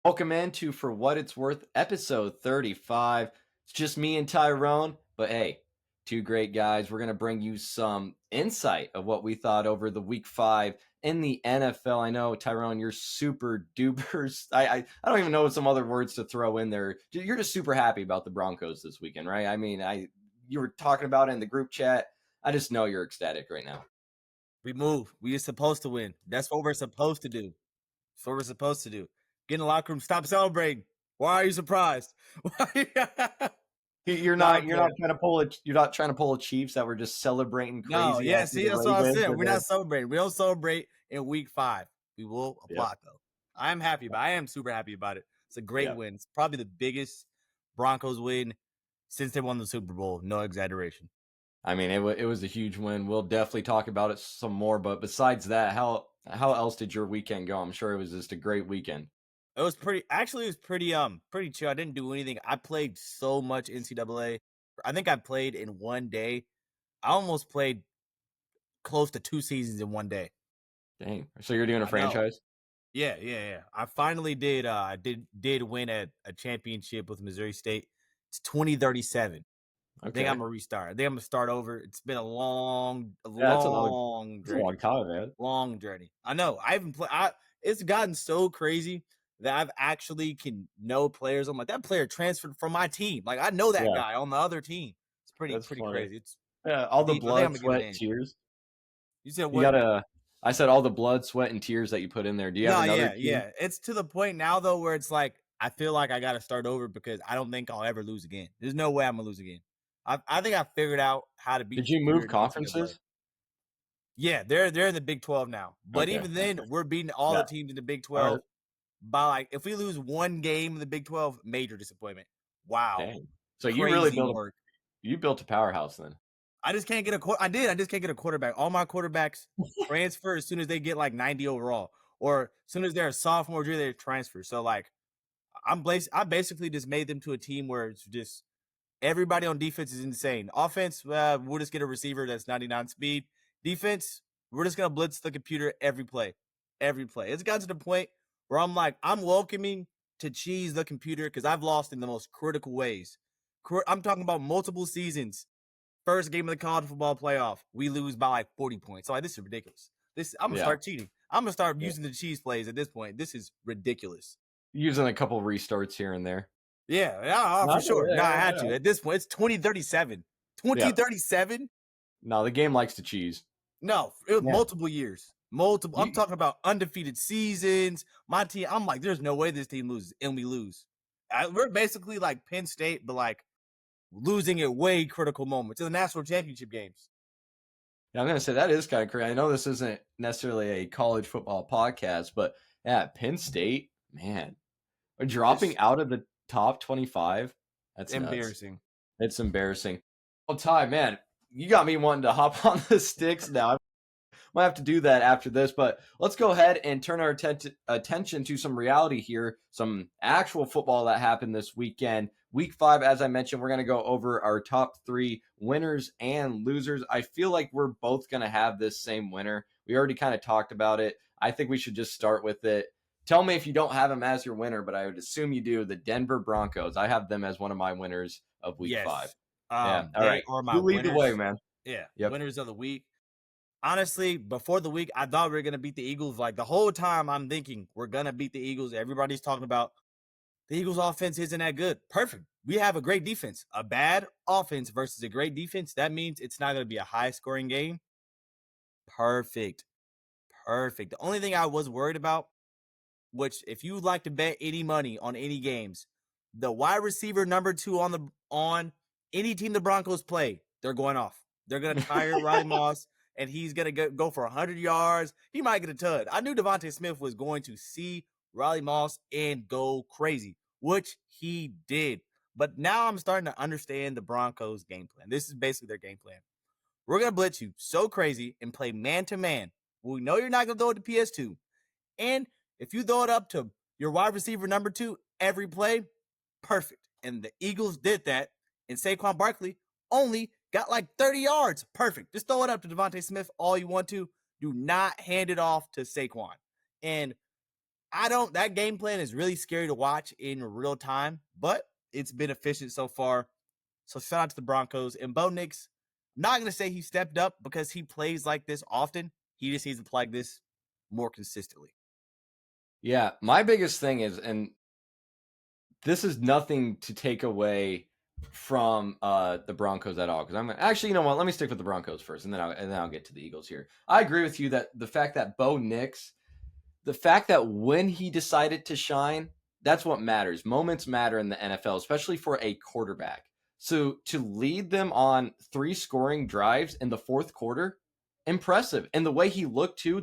Welcome into For What It's Worth, episode 35. It's just me and Tyrone, but hey, two great guys. We're going to bring you some insight of what we thought over the week 5 in the NFL. I know, Tyrone, you're super duper. I don't even know some other words to throw in there. You're just super happy about the Broncos this weekend, right? I mean, you were talking about it in the group chat. I just know you're ecstatic right now. We move. We are supposed to win. That's what we're supposed to do. That's what we're supposed to do. Get in the locker room. Stop celebrating. Why are you surprised? You're not trying to pull a Chiefs that were just celebrating crazy. No, yeah, see, that's what I said. We're not not. celebrating. We don't celebrate in week 5. We will applaud though. I'm happy, but I am super happy about it. It's a great win. It's probably the biggest Broncos win since they won the Super Bowl. No exaggeration. I mean, it was a huge win. We'll definitely talk about it some more. But besides that, how else did your weekend go? I'm sure it was just a great weekend. It was pretty chill. I didn't do anything. I played so much NCAA. I think I played in one day. I almost played close to 2 seasons in one day. Dang. So you're doing a franchise? Yeah. I finally did did win a championship with Missouri State. It's 2037. Okay. I think I'm gonna restart. I think I'm gonna start over. It's been a long time, man. Long journey. I know. I haven't played. It's gotten so crazy that I've actually can know players. I'm like, that player transferred from my team. Like, I know that guy on the other team. It's pretty crazy. It's all the blood, sweat, tears. You said what? I said all the blood, sweat, and tears that you put in there. Do you have another team? Yeah. It's to the point now though where it's like I feel like I got to start over because I don't think I'll ever lose again. There's no way I'm gonna lose again. I think I figured out how to beat. Did you move conferences? Yeah, they're in the Big 12 now. But even then, we're beating all the teams in the Big 12 by like if we lose one game in the Big 12, major disappointment. Wow. Dang. So you really built a powerhouse then. I just can't get I just can't get a quarterback. All my quarterbacks transfer as soon as they get like 90 overall, or as soon as they're a sophomore year, they transfer. So like, I basically just made them to a team where it's just everybody on defense is insane. Offense, we'll just get a receiver that's 99 speed. Defense, we're just gonna blitz the computer every play. It's gotten to the point where I'm like, I'm welcoming to cheese the computer because I've lost in the most critical ways. I'm talking about multiple seasons. First game of the college football playoff, we lose by like 40 points. So like, this is ridiculous. I'm gonna start cheating. I'm gonna start using the cheese plays at this point. This is ridiculous. Using a couple restarts here and there. Yeah, for sure. I had to. At this point, it's 2037. 2037? No, the game likes to cheese. No, it was multiple years. I'm talking about undefeated seasons. My team, I'm like, there's no way this team loses, and we lose. We're basically like Penn State, but like losing at way critical moments in the national championship games. Yeah, I'm going to say that is kind of crazy. I know this isn't necessarily a college football podcast, but yeah, Penn State, man, dropping out of the top 25. That's embarrassing. It's embarrassing. Well, Ty, man, you got me wanting to hop on the sticks now. I might have to do that after this, but let's go ahead and turn our attention to some reality here, some actual football that happened this weekend. Week 5, as I mentioned, we're going to go over our top 3 winners and losers. I feel like we're both going to have this same winner. We already kind of talked about it. I think we should just start with it. Tell me if you don't have them as your winner, but I would assume you do. The Denver Broncos. I have them as one of my winners of week 5. Yeah. All right. You lead the way, man. Yeah. Yep. Winners of the week. Honestly, before the week, I thought we were going to beat the Eagles. Like the whole time I'm thinking we're going to beat the Eagles. Everybody's talking about the Eagles offense isn't that good. Perfect. We have a great defense. A bad offense versus a great defense. That means it's not going to be a high scoring game. Perfect. The only thing I was worried about, which if you like to bet any money on any games, the wide receiver number 2 on any team the Broncos play, they're going off. They're going to tire Riley Moss. And he's going to go for 100 yards. He might get a tud. I knew Devontae Smith was going to see Riley Moss and go crazy, which he did. But now I'm starting to understand the Broncos' game plan. This is basically their game plan. We're going to blitz you so crazy and play man-to-man. We know you're not going to throw it to PS2. And if you throw it up to your wide receiver number 2 every play, perfect. And the Eagles did that. And Saquon Barkley only got like 30 yards. Perfect. Just throw it up to Devontae Smith all you want to. Do not hand it off to Saquon. And That game plan is really scary to watch in real time, but it's been efficient so far. So shout out to the Broncos. And Bo Nix, I'm not going to say he stepped up because he plays like this often. He just needs to play like this more consistently. Yeah, my biggest thing is, and this is nothing to take away from the Broncos at all, because I'm actually, you know what? Let me stick with the Broncos first, and then I'll get to the Eagles here. I agree with you that the fact that Bo Nix, the fact that when he decided to shine, that's what matters. Moments matter in the NFL, especially for a quarterback. So to lead them on 3 scoring drives in the fourth quarter, impressive. And the way he looked too,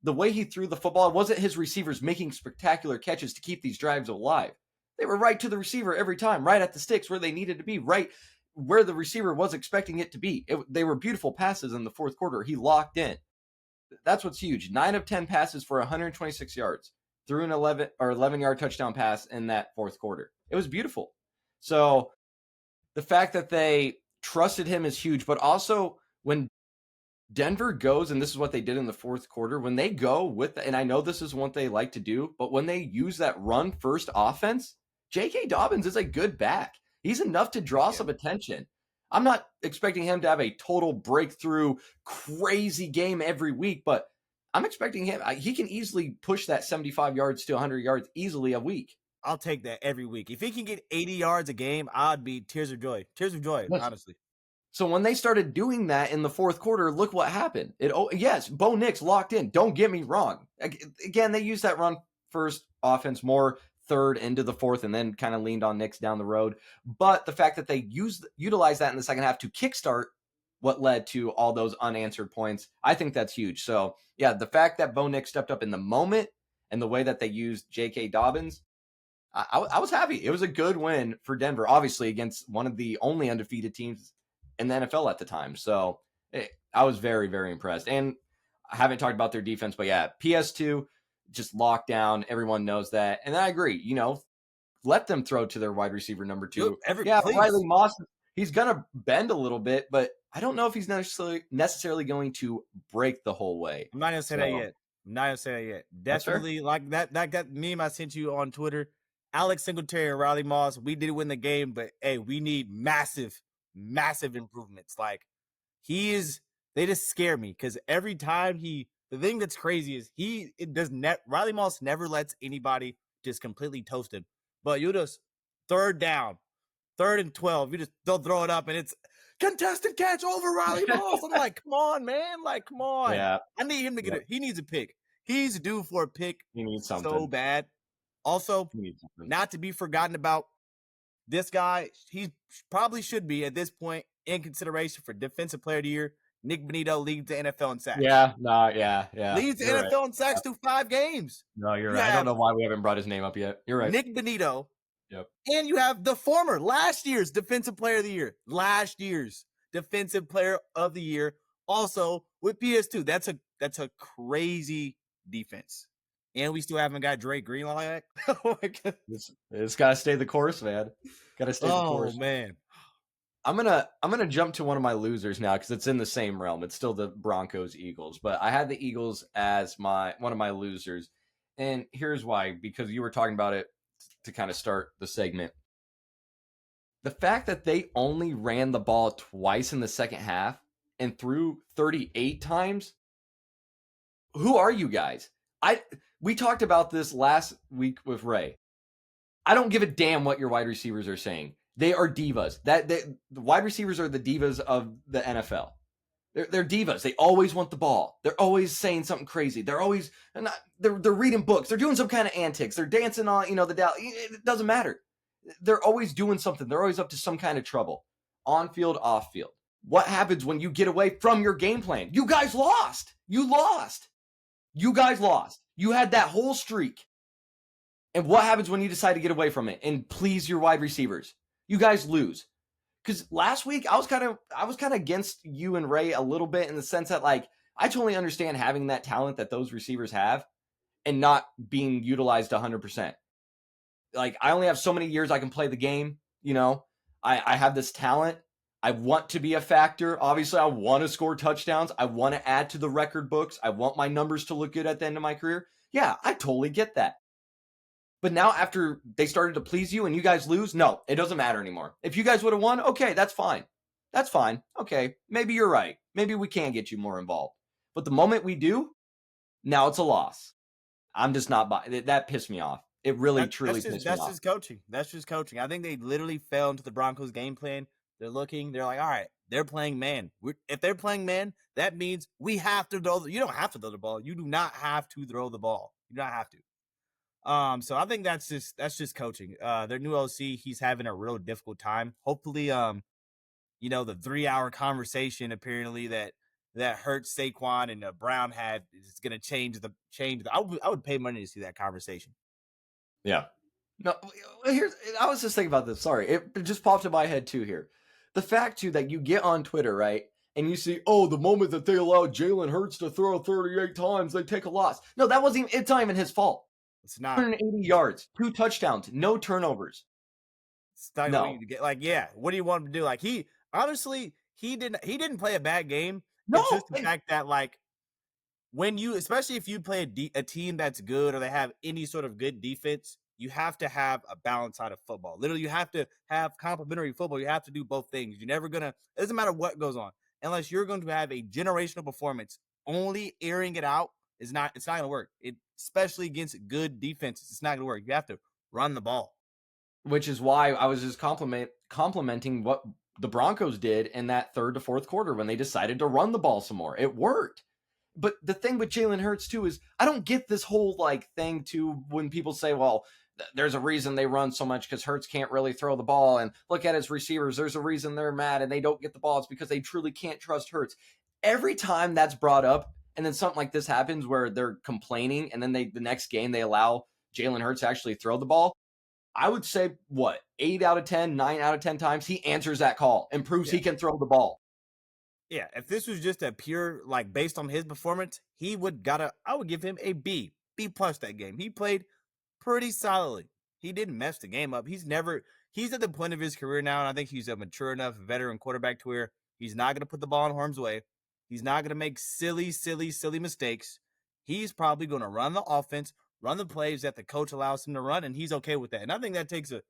the way he threw the football, it wasn't his receivers making spectacular catches to keep these drives alive. They were right to the receiver every time, right at the sticks where they needed to be, right where the receiver was expecting it to be. They were beautiful passes in the fourth quarter. He locked in. That's what's huge. 9 of 10 passes for 126 yards, threw an 11-yard touchdown pass in that fourth quarter. It was beautiful. So the fact that they trusted him is huge, but also when Denver goes, and this is what they did in the fourth quarter, when they go with, and I know this is what they like to do, but when they use that run first offense, J.K. Dobbins is a good back. He's enough to draw some attention. I'm not expecting him to have a total breakthrough, crazy game every week, but I'm expecting him. He can easily push that 75 yards to 100 yards easily a week. I'll take that every week. If he can get 80 yards a game, I'd be tears of joy. Tears of joy, honestly. So when they started doing that in the fourth quarter, look what happened. Yes, Bo Nix locked in. Don't get me wrong. Again, they used that run first offense more third into the fourth and then kind of leaned on Nix down the road. But the fact that they utilized that in the second half to kickstart what led to all those unanswered points, I think that's huge. So, yeah, the fact that Bo Nix stepped up in the moment and the way that they used J.K. Dobbins, I was happy. It was a good win for Denver, obviously, against one of the only undefeated teams in the NFL at the time. So I was very, very impressed. And I haven't talked about their defense, but yeah, PS2 just locked down. Everyone knows that. And I agree, let them throw to their wide receiver number 2. Please. Riley Moss, he's going to bend a little bit, but I don't know if he's necessarily going to break the whole way. I'm not going to say that yet. Definitely like that meme I sent you on Twitter. Alex Singletary and Riley Moss, we did win the game, but hey, we need massive improvements. Like they just scare me because every time the thing that's crazy is Riley Moss never lets anybody just completely toast him. But you just third and 12, they'll throw it up and it's contested catch over Riley Moss. I'm like, come on, man. Like, come on. Yeah. I need him to get it. He needs a pick. He's due for a pick. He needs something so bad. Also, not to be forgotten about, this guy, he probably should be at this point in consideration for Defensive Player of the Year. Nick Bonito leads the NFL in sacks. Yeah. Leads the NFL in sacks through 5 games. No, you're right. I don't know why we haven't brought his name up yet. You're right. Nick Bonito. Yep. And you have the former last year's Defensive Player of the Year. Also with PS2. That's a crazy defense. And we still haven't got Drake Greenlaw. Oh my god! It's got to stay the course, man. Got to stay the course. Oh man! I'm gonna jump to one of my losers now because it's in the same realm. It's still the Broncos Eagles, but I had the Eagles as one of my losers, and here's why. Because you were talking about it to kind of start the segment. The fact that they only ran the ball twice in the second half and threw 38 times. Who are you guys? We talked about this last week with Ray. I don't give a damn what your wide receivers are saying. They are divas. The wide receivers are the divas of the NFL. They're divas. They always want the ball. They're always saying something crazy. They're reading books. They're doing some kind of antics. They're dancing on, the Dallas. It doesn't matter. They're always doing something. They're always up to some kind of trouble. On field, off field. What happens when you get away from your game plan? You guys lost. You lost. You guys lost. You had that whole streak. And what happens when you decide to get away from it and please your wide receivers? You guys lose. Because last week I was kind of against you and Ray a little bit in the sense that I totally understand having that talent that those receivers have and not being utilized 100%. I only have so many years I can play the game. I have this talent. I want to be a factor. Obviously, I want to score touchdowns. I want to add to the record books. I want my numbers to look good at the end of my career. Yeah, I totally get that. But now after they started to please you and you guys lose, no, it doesn't matter anymore. If you guys would have won, okay, that's fine. That's fine. Okay, maybe you're right. Maybe we can get you more involved. But the moment we do, now it's a loss. I'm just not buying that. Pissed me off. It really, truly pissed me That's off. just coaching. That's just coaching. I think they literally fell into the Broncos game plan. They're looking. They're like, all right, they're playing man. If they're playing man, that means we have to throw. You don't have to throw the ball. You do not have to throw the ball. You do not have to. So I think that's just coaching. Their new OC, he's having a real difficult time. Hopefully, the 3-hour conversation apparently that hurts Saquon and Brown had is going to change the. I would pay money to see that conversation. Yeah. No, here's. I was just thinking about this. Sorry, it just popped in my head too. Here, the fact too that you get on Twitter, right, and you see, oh, the moment that they allowed Jalen Hurts to throw 38 times, they take a loss. No, that wasn't. It's not even his fault. It's not. 180 yards, 2 touchdowns, no turnovers. It's not No. what you get. Like, yeah, what do you want him to do? Like, he honestly he didn't play a bad game. No, It's just the fact that like when you, especially if you play a team that's good or they have any sort of good defense, you have to have a balance out of football. Literally, you have to have complementary football. You have to do both things. You're never gonna. It doesn't matter what goes on, unless you're going to have a generational performance. Only airing it out is not. It's not gonna work. Especially against good defenses, it's not gonna work. You have to run the ball. which is why I was just complimenting what the Broncos did in that third to fourth quarter when they decided to run the ball some more. It worked. But the thing with Jalen Hurts too is I don't get this whole like thing too when people say, well, there's a reason they run so much because Hurts can't really throw the ball, and look at his receivers. There's a reason they're mad and they don't get the ball. It's because they truly can't trust Hurts. Every time that's brought up, and then something like this happens where they're complaining, and then the next game they allow Jalen Hurts to actually throw the ball. I would say what 8 out of 10, 9 out of 10 times he answers that call and proves he can throw the ball. Yeah, if this was just a pure like based on his performance, I would give him a B plus that game. He played pretty solidly. He didn't mess the game up. He's at the point of his career now, and I think he's a mature enough veteran quarterback to where he's not going to put the ball in harm's way. He's not going to make silly mistakes. He's probably going to run the offense, run the plays that the coach allows him to run, and he's okay with that. And I think that takes a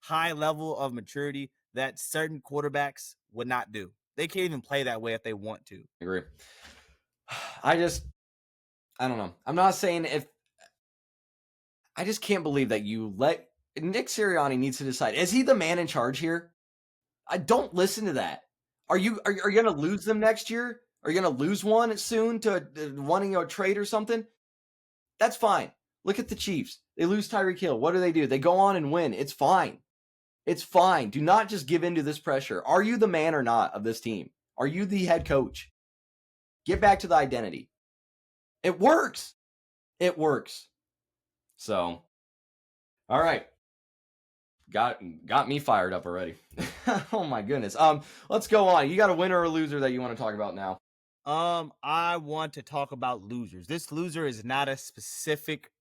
high level of maturity that certain quarterbacks would not do. They can't even play that way if they want to. I agree. I don't know. I'm not saying I just can't believe that you let Nick Sirianni needs to decide. Is he the man in charge here? I don't listen to that. Are you going to lose them next year? Are you going to lose one soon to wanting a trade or something? That's fine. Look at the Chiefs. They lose Tyreek Hill. What do? They go on and win. It's fine. It's fine. Do not just give in to this pressure. Are you the man or not of this team? Are you the head coach? Get back to the identity. It works. It works. So, all right. Got me fired up already. Oh my goodness. Let's go on. You got a winner or a loser that you want to talk about now? I want to talk about losers. This loser is not a specific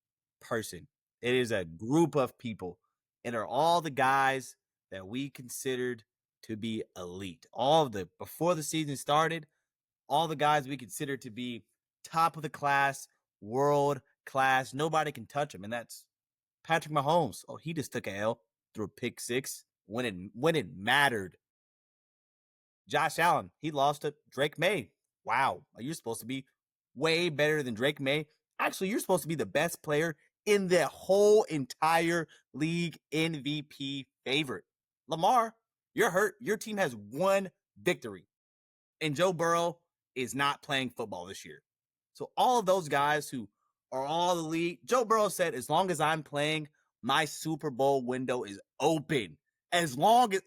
person. It is a group of people. And are all the guys that we considered to be elite. Before the season started, all the guys we considered to be top of the class, world class. Nobody can touch him. And that's Patrick Mahomes. Oh, he just took a L through a pick six when it mattered. Josh Allen, he lost to Drake May. Wow, you're supposed to be way better than Drake May. Actually, you're supposed to be the best player in the whole entire league, MVP favorite. Lamar, you're hurt. Your team has one victory. And Joe Burrow is not playing football this year. So all of those guys who are all elite, Joe Burrow said, as long as I'm playing, my Super Bowl window is open. As long as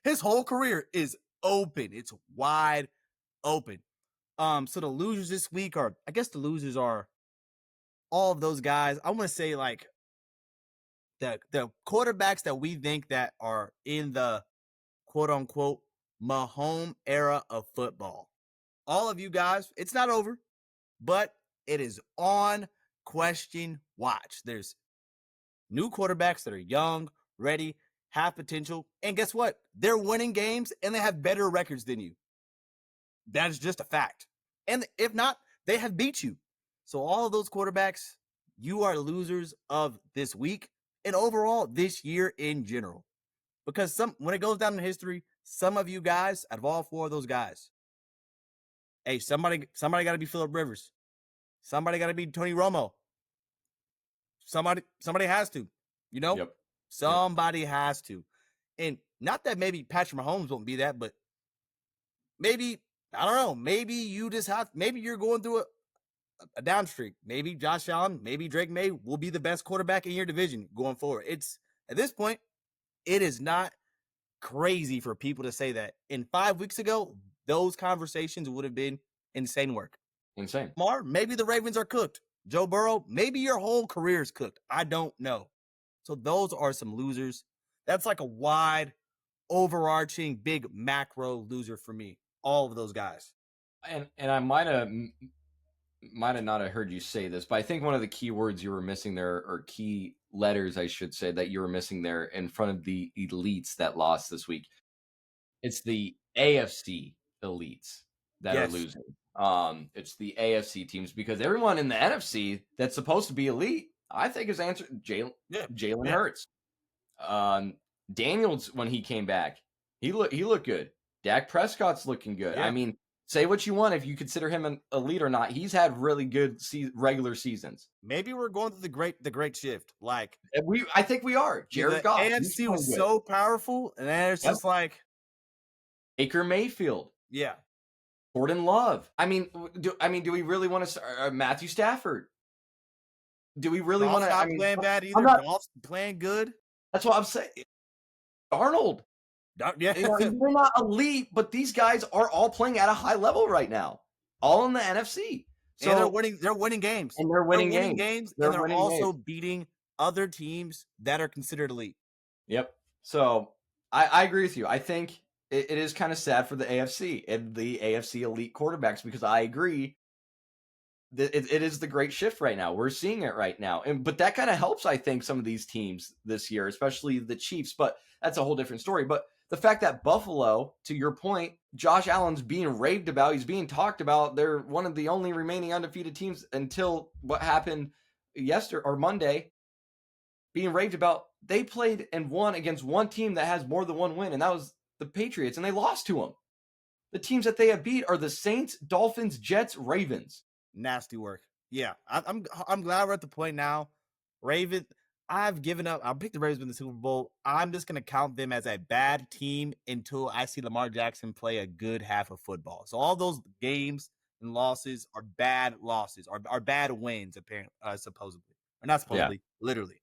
his whole career is open. It's wide open. So the losers this week are all of those guys. I want to say like the quarterbacks that we think that are in the quote unquote Mahomes era of football. All of you guys, it's not over, but it is on question watch. There's new quarterbacks that are young, ready, have potential, and guess what? They're winning games and they have better records than you. That is just a fact. And if not, they have beat you. So all of those quarterbacks, you are losers of this week and overall this year in general. Because when it goes down in history, some of you guys, out of all four of those guys, hey, somebody got to be Phillip Rivers. Somebody got to be Tony Romo. Somebody has to, you know? Yep. Somebody has to. And not that maybe Patrick Mahomes won't be that, but maybe, I don't know, maybe you just have, maybe you're going through a down streak. Maybe Josh Allen, maybe Drake May will be the best quarterback in your division going forward. It's, at this point, it is not crazy for people to say that. And 5 weeks ago, those conversations would have been insane work. Insane. Lamar, maybe the Ravens are cooked. Joe Burrow, maybe your whole career is cooked. I don't know. So those are some losers. That's like a wide, overarching, big macro loser for me. All of those guys. And I might have not have heard you say this, but I think one of the key words you were missing there, or key letters, I should say, that you were missing there in front of the elites that lost this week. It's the AFC elites that are losing. It's the AFC teams, because everyone in the NFC that's supposed to be elite, I think, is answered. Jalen Hurts. Daniels, when he came back, he looked good. Dak Prescott's looking good. Yeah. I mean, say what you want if you consider him an elite or not. He's had really good regular seasons. Maybe we're going through the great shift. Like, I think we are. Jared Goff. AFC was so powerful, and then it's just like Baker Mayfield. Yeah. Jordan Love. I mean, do we really want to Matthew Stafford? Do we really want to? Not playing bad either. Goff's playing good. That's what I'm saying. Darnold. Yeah. They're not elite, but these guys are all playing at a high level right now, all in the NFC. So and they're winning games. And they're winning games. And they're also beating other teams that are considered elite. Yep. So I agree with you. I think it is kind of sad for the AFC and the AFC elite quarterbacks, because I agree that it is the great shift right now. We're seeing it right now. But that kind of helps, I think, some of these teams this year, especially the Chiefs. But that's a whole different story. But the fact that Buffalo, to your point, Josh Allen's being raved about, he's being talked about. They're one of the only remaining undefeated teams until what happened yesterday or Monday, being raved about. They played and won against one team that has more than one win, and that was the Patriots, and they lost to them. The teams that they have beat are the Saints, Dolphins, Jets, Ravens. Nasty work. Yeah, I'm glad we're at the point now. Ravens, I've given up. I'll pick the Ravens in the Super Bowl. I'm just going to count them as a bad team until I see Lamar Jackson play a good half of football. So all those games and losses are bad losses, are bad wins, apparently, supposedly. Or not supposedly, literally.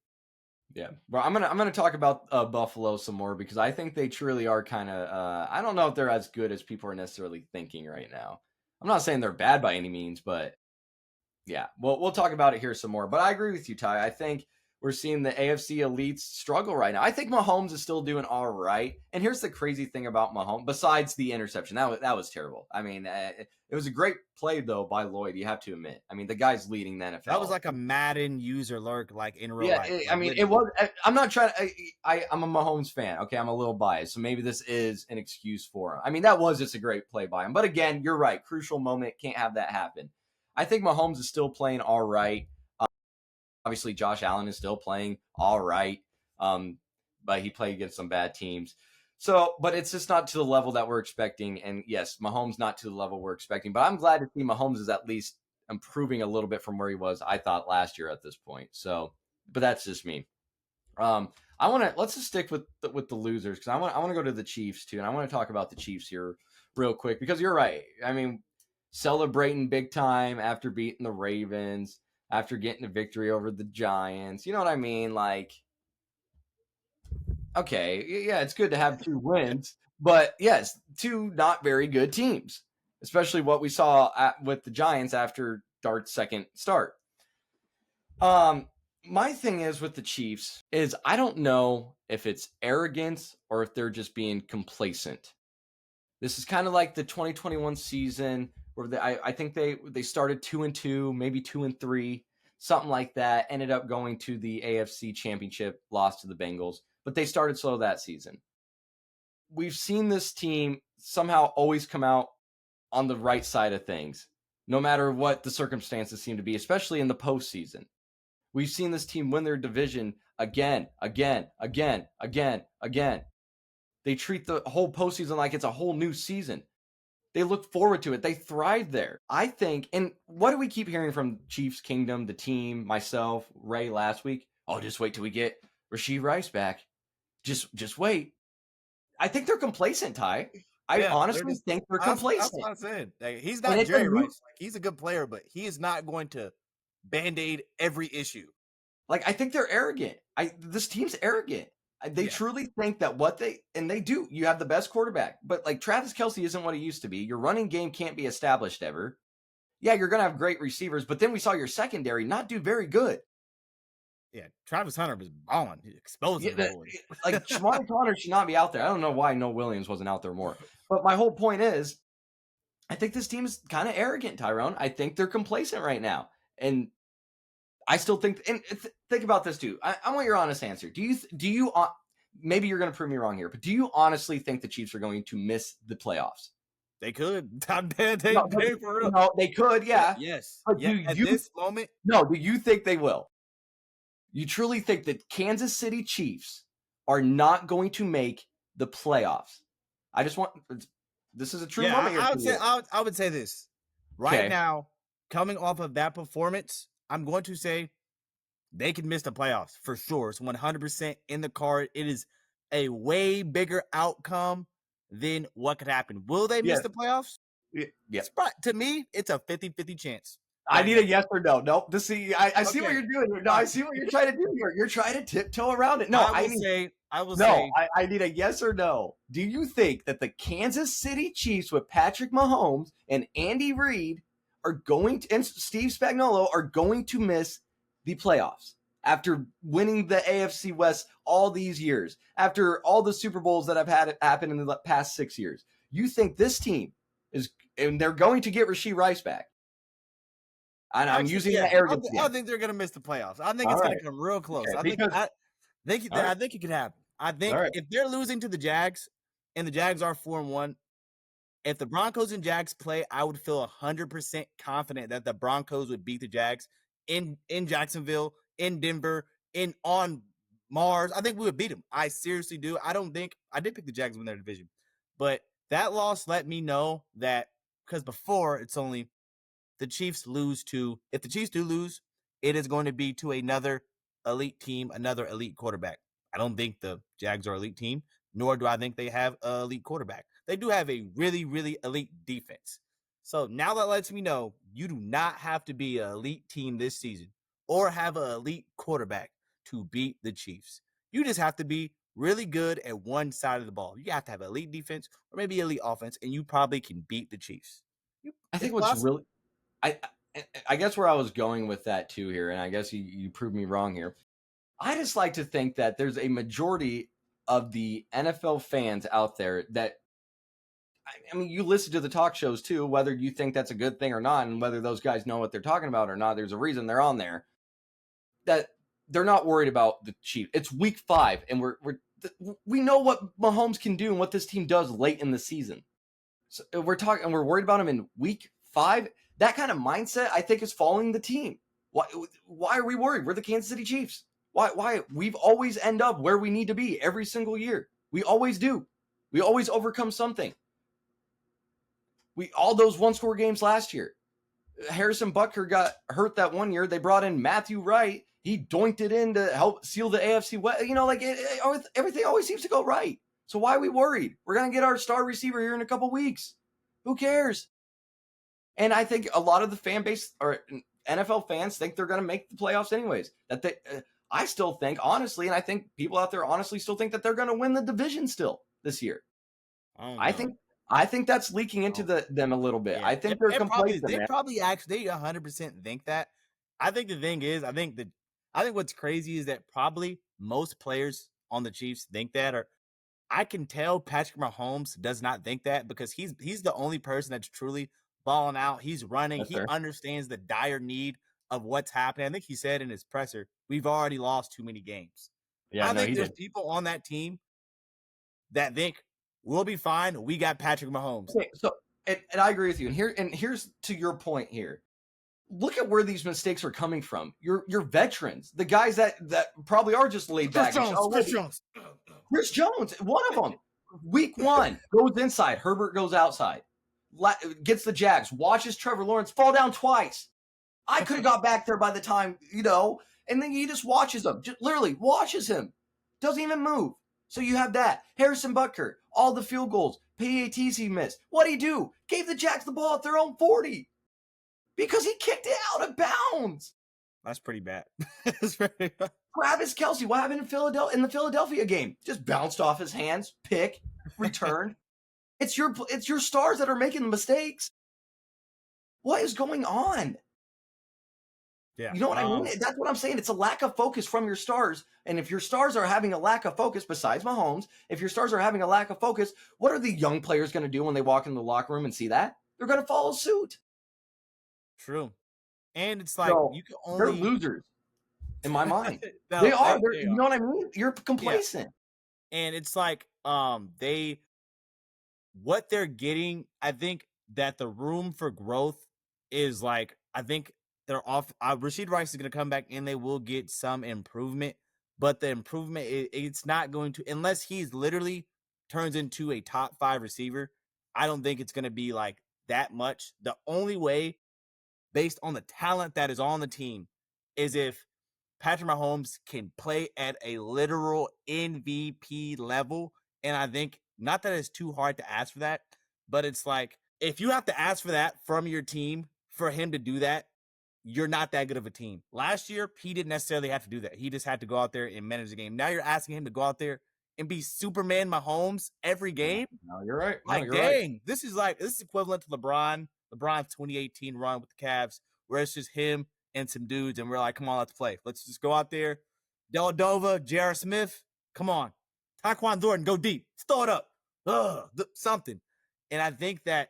Yeah. Well, I'm gonna talk about Buffalo some more, because I think they truly are kind of, I don't know if they're as good as people are necessarily thinking right now. I'm not saying they're bad by any means, but yeah, we'll talk about it here some more. But I agree with you, Ty. I think we're seeing the AFC elites struggle right now. I think Mahomes is still doing all right. And here's the crazy thing about Mahomes, besides the interception. That was terrible. I mean, it was a great play, though, by Lloyd, you have to admit. I mean, the guy's leading the NFL. That was like a Madden user lurk, like in real life. I mean, it was. I'm not trying to. I'm a Mahomes fan. Okay, I'm a little biased, so maybe this is an excuse for him. I mean, that was just a great play by him. But again, you're right. Crucial moment. Can't have that happen. I think Mahomes is still playing all right. Obviously, Josh Allen is still playing all right, but he played against some bad teams. So, but it's just not to the level that we're expecting. And yes, Mahomes not to the level we're expecting. But I'm glad to see Mahomes is at least improving a little bit from where he was, I thought, last year at this point. So, but that's just me. Let's just stick with the losers, because I want to go to the Chiefs too, and I want to talk about the Chiefs here real quick, because you're right. I mean, celebrating big time after beating the Ravens, after getting a victory over the Giants. You know what I mean? Like, okay, yeah, it's good to have 2 wins, but yes, 2 not very good teams, especially what we saw with the Giants after Dart's second start. My thing is with the Chiefs is I don't know if it's arrogance or if they're just being complacent. This is kind of like the 2021 season where I think they started 2-2, maybe 2-3, something like that. Ended up going to the AFC Championship, lost to the Bengals, but they started slow that season. We've seen this team somehow always come out on the right side of things, no matter what the circumstances seem to be, especially in the postseason. We've seen this team win their division again. They treat the whole postseason like it's a whole new season. They look forward to it. They thrive there. I think, and what do we keep hearing from Chiefs Kingdom, the team, myself, Ray last week? Oh, just wait till we get Rashee Rice back. Just wait. I think they're complacent, Ty. I honestly think they're complacent. That's what I said. Like, he's not Jerry Rice. Like, he's a good player, but he is not going to Band-Aid every issue. Like, I think they're arrogant. This team's arrogant. They truly think that they do. You have the best quarterback, but like Travis Kelce isn't what he used to be. Your running game can't be established ever. Yeah, you're going to have great receivers, but then we saw your secondary not do very good. Yeah, Travis Hunter was balling. He exposed him. Like, Shamari Connor should not be out there. I don't know why Noah Williams wasn't out there more. But my whole point is, I think this team is kind of arrogant, Tyrone. I think they're complacent right now. And I still think, and think about this too. I want your honest answer. Do you, maybe you're going to prove me wrong here, but do you honestly think the Chiefs are going to miss the playoffs? They could. No, they could, yeah. Yes. But at this moment? No, do you think they will? You truly think that Kansas City Chiefs are not going to make the playoffs? This is a true moment. I would say this. Right now, coming off of that performance, I'm going to say they can miss the playoffs for sure. It's 100% in the card. It is a way bigger outcome than what could happen. Will they miss the playoffs? Yeah. To me, it's a 50-50 chance. I need a yes or no. Nope. I see what you're doing. No, I see what you're trying to do here. You're trying to tiptoe around it. No, I need a yes or no. Do you think that the Kansas City Chiefs with Patrick Mahomes and Andy Reid and Steve Spagnuolo are going to miss the playoffs after winning the AFC West all these years, after all the Super Bowls that have had happen in the past 6 years? You think this team and they're going to get Rashee Rice back? And I'm using that arrogance. I think they're going to miss the playoffs. I think it's going to come real close. I think it could happen. I think if they're losing to the Jags and the Jags are 4-1, if the Broncos and Jags play, I would feel 100% confident that the Broncos would beat the Jags in Jacksonville, in Denver, on Mars. I think we would beat them. I seriously do. I did pick the Jags to win their division, but that loss let me know that, because before it's only the Chiefs lose to, if the Chiefs do lose, it is going to be to another elite team, another elite quarterback. I don't think the Jags are an elite team, nor do I think they have an elite quarterback. They do have a really, really elite defense. So now that lets me know you do not have to be an elite team this season or have an elite quarterback to beat the Chiefs. You just have to be really good at one side of the ball. You have to have elite defense or maybe elite offense, and you probably can beat the Chiefs. I think what's really... I guess where I was going with that too here, and I guess you proved me wrong here. I just like to think that there's a majority of the NFL fans out there that, I mean, you listen to the talk shows too, whether you think that's a good thing or not, and whether those guys know what they're talking about or not, there's a reason they're on there, that they're not worried about the Chiefs. It's week 5, and we know what Mahomes can do and what this team does late in the season. So we're worried about him in week 5. That kind of mindset, I think, is following the team. Why are we worried? We're the Kansas City Chiefs. Why? We've always end up where we need to be every single year. We always do. We always overcome something. All those one-score games last year. Harrison Butker got hurt that one year. They brought in Matthew Wright. He doinked it in to help seal the AFC West. Everything always seems to go right. So why are we worried? We're going to get our star receiver here in a couple weeks. Who cares? And I think a lot of the fan base or NFL fans think they're going to make the playoffs anyways. I still think, honestly, and I think people out there honestly still think that they're going to win the division still this year. I think that's leaking into them a little bit. Yeah, I think they're complacent. They probably actually 100% think that. I think the thing is, I think what's crazy is that probably most players on the Chiefs think that, or I can tell Patrick Mahomes does not think that, because he's the only person that's truly balling out. He's running. That's fair. Understands the dire need of what's happening. I think he said in his presser, we've already lost too many games. Yeah, I think there's people on that team that think we'll be fine. We got Patrick Mahomes. Okay, so and I agree with you. And here's to your point here. look at where these mistakes are coming from. Your veterans, the guys that probably are just laid back. Chris Jones, one of them. Week 1 goes inside. Herbert goes outside. Gets the Jags. Watches Trevor Lawrence fall down twice. I could have got back there by the time, and then he just watches him. Just literally watches him. Doesn't even move. So you have that. Harrison Butker, all the field goals, PATs he missed. What'd he do? Gave the Jags the ball at their own 40 because he kicked it out of bounds. That's pretty bad. That's very bad. Travis Kelce, what happened in the Philadelphia game? Just bounced off his hands, pick, return. It's your stars that are making the mistakes. What is going on? Yeah. You know what I mean? That's what I'm saying. It's a lack of focus from your stars. And if your stars are having a lack of focus, besides Mahomes, if your stars are having a lack of focus, what are the young players going to do when they walk into the locker room and see that? They're going to follow suit. True. And it's like, you can only... They're losers in my mind. They are. You know what I mean? You're complacent. Yeah. And it's like, what they're getting, I think that the room for growth is like, I think they're off. Rashid Rice is going to come back and they will get some improvement, but the improvement, it's not going to, unless he's literally turns into a top 5 receiver. I don't think it's going to be like that much. The only way, based on the talent that is on the team, is if Patrick Mahomes can play at a literal MVP level. And I think, not that it's too hard to ask for that, but it's like, if you have to ask for that from your team for him to do that, you're not that good of a team. Last year, he didn't necessarily have to do that. He just had to go out there and manage the game. Now you're asking him to go out there and be Superman Mahomes every game. No, you're right. No, you're dang, right. This is equivalent to LeBron's 2018 run with the Cavs, where it's just him and some dudes, and we're like, come on, let's play. Let's just go out there. Deladova, J.R. Smith, come on. Tyquan Thornton, go deep. Throw it up. Something. And I think that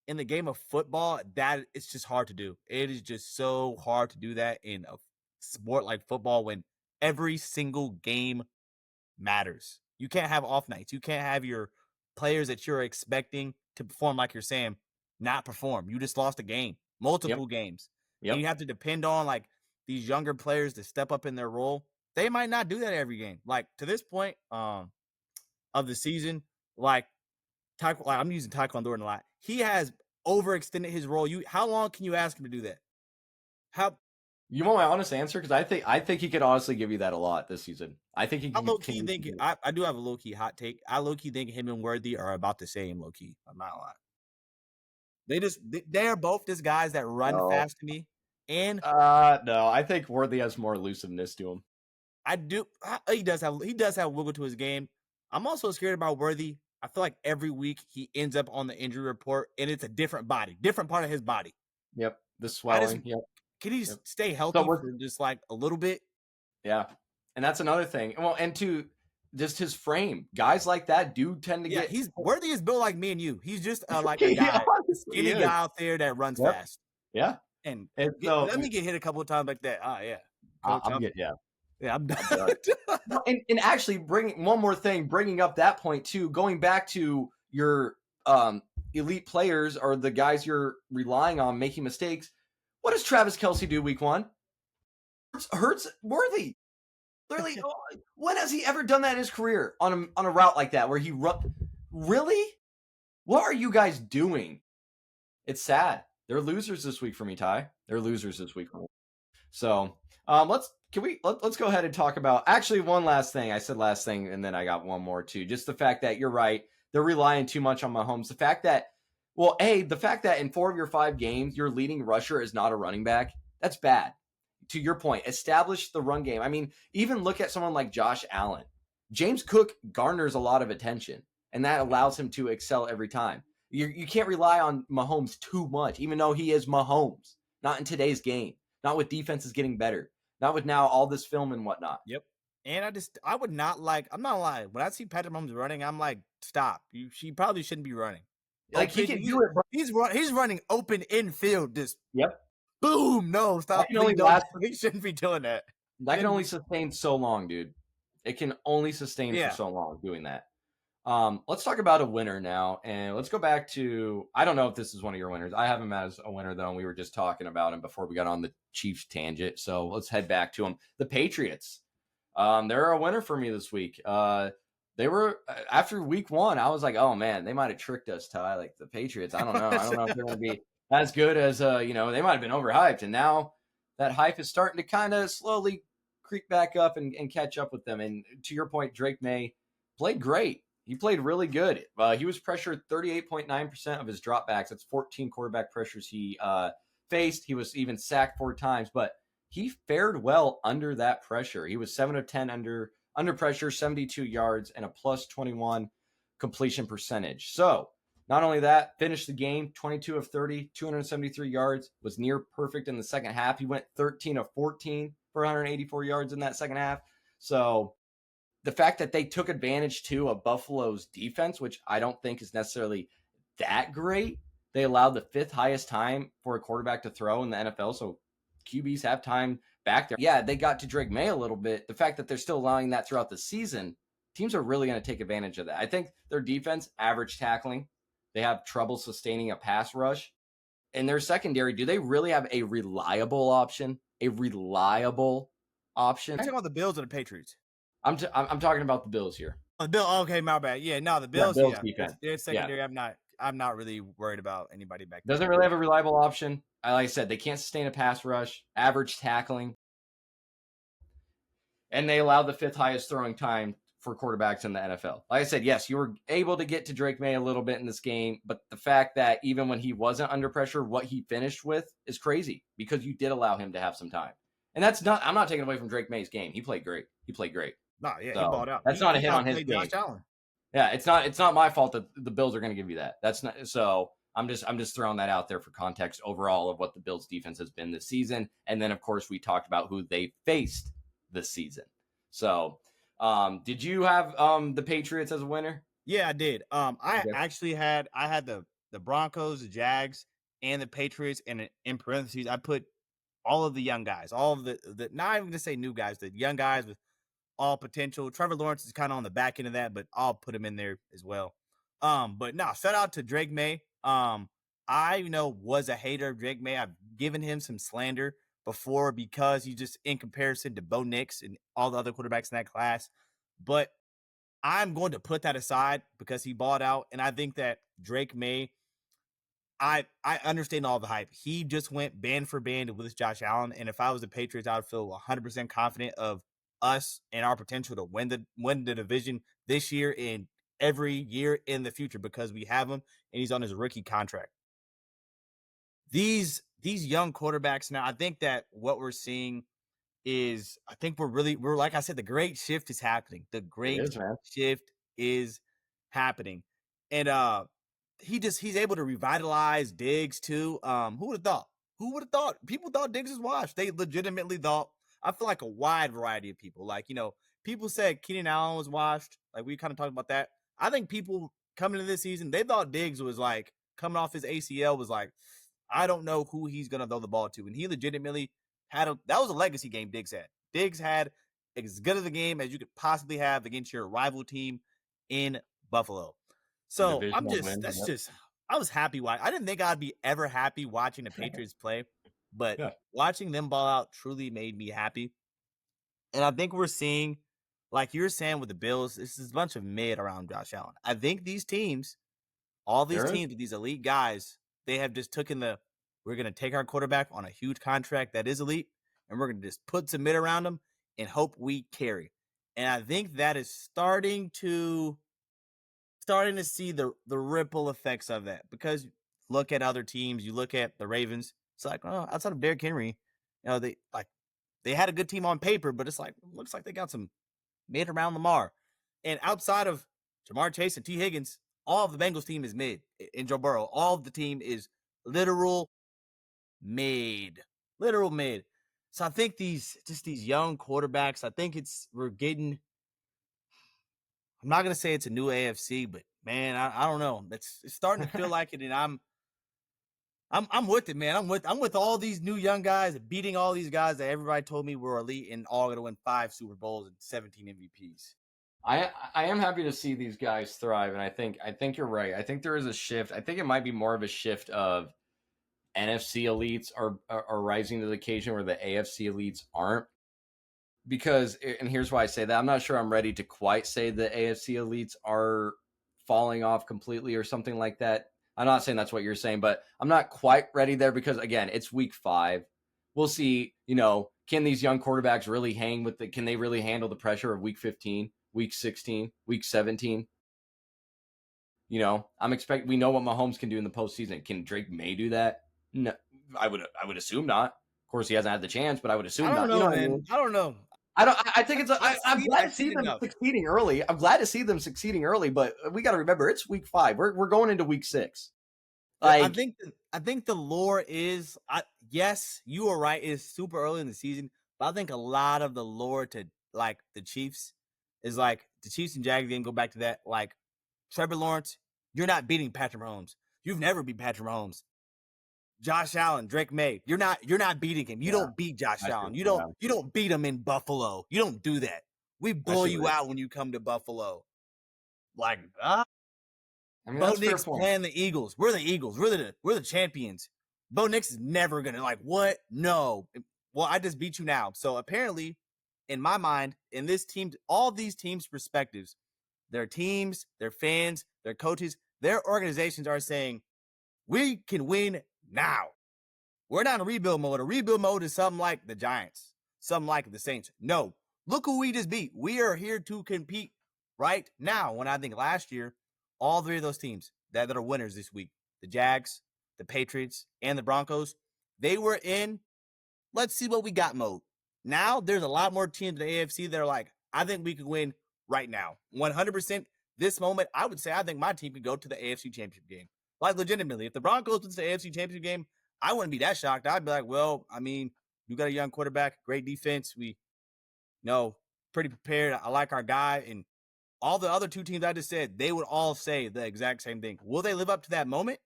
in the game of football, that it's just hard to do. It is just so hard to do that in a sport like football when every single game matters. You can't have off nights. You can't have your players that you're expecting to perform, like you're saying, not perform. You just lost a game, multiple games. Yep. And you have to depend on like these younger players to step up in their role. They might not do that every game. Like to this point of the season, like I'm using Tyquan Thornton a lot. He has overextended his role. How long can you ask him to do that? You want my honest answer? Because I think he could honestly give you that a lot this season. I think he can. I do have a low key hot take. I low key think him and Worthy are about the same. Low key, I'm not lying. They're both just guys that run fast to me. And no, I think Worthy has more elusiveness to him. I do. He does have wiggle to his game. I'm also scared about Worthy. I feel like every week he ends up on the injury report, and it's a different part of his body. Yep, the swelling. Can he stay healthy for just like a little bit? Yeah, and that's another thing. Well, and to just his frame, guys like that do tend to get. Worthy is built like me and you. He's just like a guy, skinny guy out there that runs fast. Yeah, and so let me get hit a couple of times like that. I'm done. and actually, bringing up that point too, going back to your elite players or the guys you're relying on making mistakes. What does Travis Kelce do week 1? Hurts Worthy. Literally, when has he ever done that in his career on a route like that where he run? Really? What are you guys doing? It's sad. They're losers this week for me, Ty. They're losers this week. So let's go ahead and talk about actually one last thing. I said last thing, and then I got one more too. Just the fact that you're right. They're relying too much on Mahomes. The fact that in 4 of your 5 games, your leading rusher is not a running back. That's bad. To your point, establish the run game. I mean, even look at someone like Josh Allen. James Cook garners a lot of attention, and that allows him to excel every time. You can't rely on Mahomes too much, even though he is Mahomes. Not in today's game. Not with defenses getting better. Not with now all this film and whatnot. Yep. And I would not like, I'm not lying. When I see Patrick Mahomes running, I'm like, stop. She probably shouldn't be running. Like he can do it, bro. He's running open infield. Just boom. No, stop. He shouldn't be doing that. That can only sustain so long, dude. It can only sustain for so long doing that. Let's talk about a winner now, and let's go back to. I don't know if this is one of your winners. I have him as a winner though, and we were just talking about him before we got on the Chiefs tangent. So let's head back to him. The Patriots. They're a winner for me this week. They were after week one. I was like, oh man, they might have tricked us, Ty. Like the Patriots. I don't know. I don't know if they're going to be as good as they might have been overhyped, and now that hype is starting to kind of slowly creep back up and catch up with them. And to your point, Drake May played great. He played really good. He was pressured 38.9% of his dropbacks. That's 14 quarterback pressures he faced. He was even sacked 4 times, but he fared well under that pressure. He was 7 of 10 under pressure, 72 yards, and a plus 21 completion percentage. So not only that, finished the game 22 of 30, 273 yards, was near perfect in the second half. He went 13 of 14 for 184 yards in that second half. So the fact that they took advantage too of Buffalo's defense, which I don't think is necessarily that great. They allowed the 5th highest time for a quarterback to throw in the NFL. So QBs have time back there. Yeah, they got to Drake May a little bit. The fact that they're still allowing that throughout the season, teams are really going to take advantage of that. I think their defense, average tackling, they have trouble sustaining a pass rush. And their secondary, do they really have a reliable option? A reliable option? I'm talking about the Bills or the Patriots. I'm talking about the Bills here. Oh, the Bill. Okay, my bad. Yeah, no, the Bills. Bills Yeah, defense. their secondary. I'm not really worried about anybody back there. Doesn't really have a reliable option. Like I said, they can't sustain a pass rush, average tackling, and they allow the 5th highest throwing time for quarterbacks in the NFL. Like I said, yes, you were able to get to Drake May a little bit in this game, but the fact that even when he wasn't under pressure, what he finished with is crazy because you did allow him to have some time. And I'm not taking away from Drake May's game. He played great. No, yeah, So he balled out. That's not a hit on his game. Josh Allen. Yeah, it's not my fault that the Bills are going to give you that. That's not so. I'm just throwing that out there for context overall of what the Bills defense has been this season, and then of course we talked about who they faced this season. So, did you have the Patriots as a winner? Yeah, I did. I actually had the Broncos, the Jags, and the Patriots, and in parentheses I put all of the young guys, all of the not even to say new guys, the young guys with all potential. Trevor Lawrence is kind of on the back end of that, but I'll put him in there as well. But no, shout out to Drake May. I was a hater of Drake May. I've given him some slander before because he's just in comparison to Bo Nix and all the other quarterbacks in that class. But I'm going to put that aside because he balled out, and I think that Drake May. I understand all the hype. He just went band for band with Josh Allen, and if I was the Patriots, I would feel 100% confident of us and our potential to win the division this year and every year in the future because we have him and he's on his rookie contract. These young quarterbacks now, I think that what we're seeing is I think we're like I said, the great shift is happening. The great shift is happening. And he's able to revitalize Diggs too. Who would have thought? Who would have thought? People thought Diggs was washed. They legitimately thought. I feel like a wide variety of people. Like, people said Keenan Allen was washed. Like, we kind of talked about that. I think people coming into this season, they thought Diggs was like coming off his ACL was like, I don't know who he's gonna throw the ball to. And he legitimately that was a legacy game Diggs had. Diggs had as good of a game as you could possibly have against your rival team in Buffalo. So I was happy. I didn't think I'd be ever happy watching the Patriots play, but watching them ball out truly made me happy. And I think we're seeing, like you're saying with the Bills, this is a bunch of mid around Josh Allen. I think these teams, all these teams with these elite guys, they have just we're going to take our quarterback on a huge contract that is elite, and we're going to just put some mid around him and hope we carry. And I think that is starting to see the ripple effects of that because look at other teams, you look at the Ravens, it's like, oh, outside of Derrick Henry, they had a good team on paper, but it's like, looks like they got some mid around Lamar. And outside of Jamar Chase and T. Higgins, all of the Bengals team is mid. And Joe Burrow, all of the team is literal mid. So I think these young quarterbacks, I think I'm not going to say it's a new AFC, but man, I don't know. It's starting to feel like it. And I'm with it, man. I'm with all these new young guys beating all these guys that everybody told me were elite and all going to win 5 Super Bowls and 17 MVPs. I am happy to see these guys thrive, and I think you're right. I think there is a shift. I think it might be more of a shift of NFC elites are rising to the occasion where the AFC elites aren't. Because, and here's why I say that, I'm not sure I'm ready to quite say the AFC elites are falling off completely or something like that. I'm not saying that's what you're saying, but I'm not quite ready there because, again, it's week 5. We'll see, can these young quarterbacks really can they really handle the pressure of week 15, week 16, week 17? We know what Mahomes can do in the postseason. Can Drake May do that? No, I would assume not. Of course, he hasn't had the chance, but I would I assume don't not. You know, know what I man. mean? I don't know. I don't. I think I'm glad I've to see seen them enough. succeeding early. I'm glad to see them succeeding early, but we got to remember it's week 5. We're going into week 6. I Like, think the lore is yes, you are right. It's super early in the season, but I think a lot of the lore to like the Chiefs is like the Chiefs and Jags game. Go back to that. Like Trevor Lawrence, you're not beating Patrick Mahomes. You've never beat Patrick Mahomes. Josh Allen, Drake May, you're not beating him. You yeah, don't beat Josh I see. Allen. Yeah, You don't beat him in Buffalo. You don't do that. We I blow see what you you're out saying. when you come to Buffalo. Like I mean, Bo that's a fair Nix point. playing the Eagles. We're the Eagles. We're the champions. Bo Nix is never gonna like what? No. Well, I just beat you now. So apparently, in my mind, in this team, all these teams' perspectives, their teams, their fans, their coaches, their organizations are saying, we can win now. We're not in rebuild mode. A rebuild mode is something like the Giants, something like the Saints. No, look who we just beat. We are here to compete right now. When I think last year, all 3 of those teams that are winners this week, the Jags, the Patriots, and the Broncos, they were in let's see what we got mode. Now there's a lot more teams in the AFC that are like, I think we could win right now. 100% this moment, I would say I think my team could go to the AFC Championship game. Like legitimately, if the Broncos went to the AFC Championship game, I wouldn't be that shocked. I'd be like, well, I mean, you got a young quarterback, great defense. We know pretty prepared. I like our guy. And all the other 2 teams I just said, they would all say the exact same thing. Will they live up to that moment?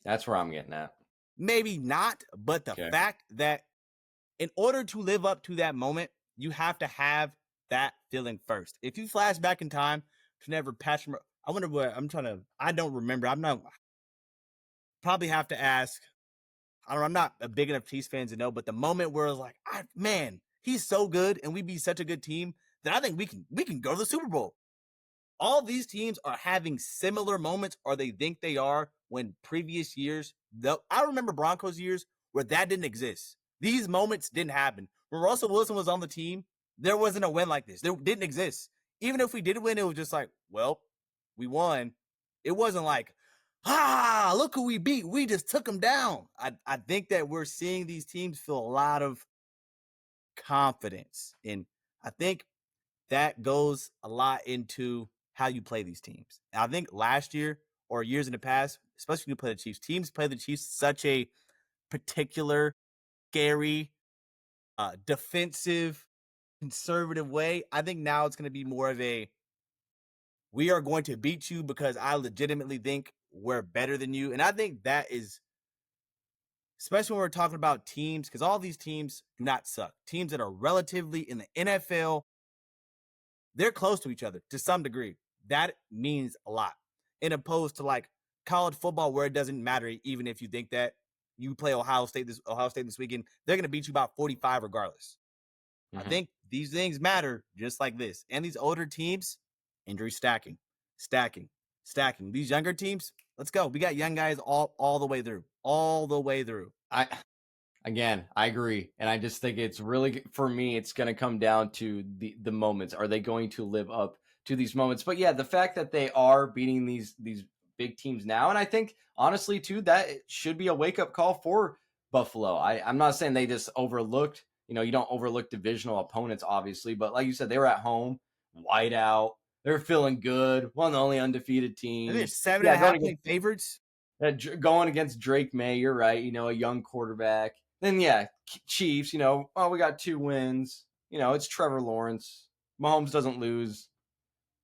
That's where I'm getting at. Maybe not. But the fact that in order to live up to that moment, you have to have that feeling first. If you flash back in time to never Patrick, I wonder what I don't remember. Probably have to ask. I don't know. I'm not a big enough Chiefs fan to know, but the moment where it's like, man, he's so good and we'd be such a good team that I think we can go to the Super Bowl. All these teams are having similar moments, or they think they are, when previous years, I remember Broncos years where that didn't exist. These moments didn't happen. When Russell Wilson was on the team, there wasn't a win like this. There didn't exist. Even if we did win, it was just like, well, we won. It wasn't like, look who we beat. We just took them down. I think that we're seeing these teams feel a lot of confidence. And I think that goes a lot into how you play these teams. And I think last year or years in the past, especially when you play the Chiefs, teams play the Chiefs such a particular, scary, defensive, conservative way. I think now it's going to be more of a, we are going to beat you because I legitimately think we're better than you. And I think that is, especially when we're talking about teams, because all these teams do not suck. Teams that are relatively in the NFL, they're close to each other to some degree. That means a lot. In opposed to like college football, where it doesn't matter, even if you think that you play Ohio State this weekend, they're going to beat you about 45 regardless. Mm-hmm. I think these things matter just like this. And these older teams, injury stacking. These younger teams, let's go. We got young guys all the way through. I agree, and I just think it's really, for me, it's going to come down to the moments. Are they going to live up to these moments? But yeah, the fact that they are beating these big teams now, and I think honestly too, that should be a wake up call for Buffalo. I'm not saying they just overlooked. You don't overlook divisional opponents, obviously, but like you said, they were at home, white out. They're feeling good. One of the only undefeated teams. And there's 7.5 point favorites. Going against Drake May, you're right. A young quarterback. Then yeah, Chiefs. We got 2 wins. It's Trevor Lawrence. Mahomes doesn't lose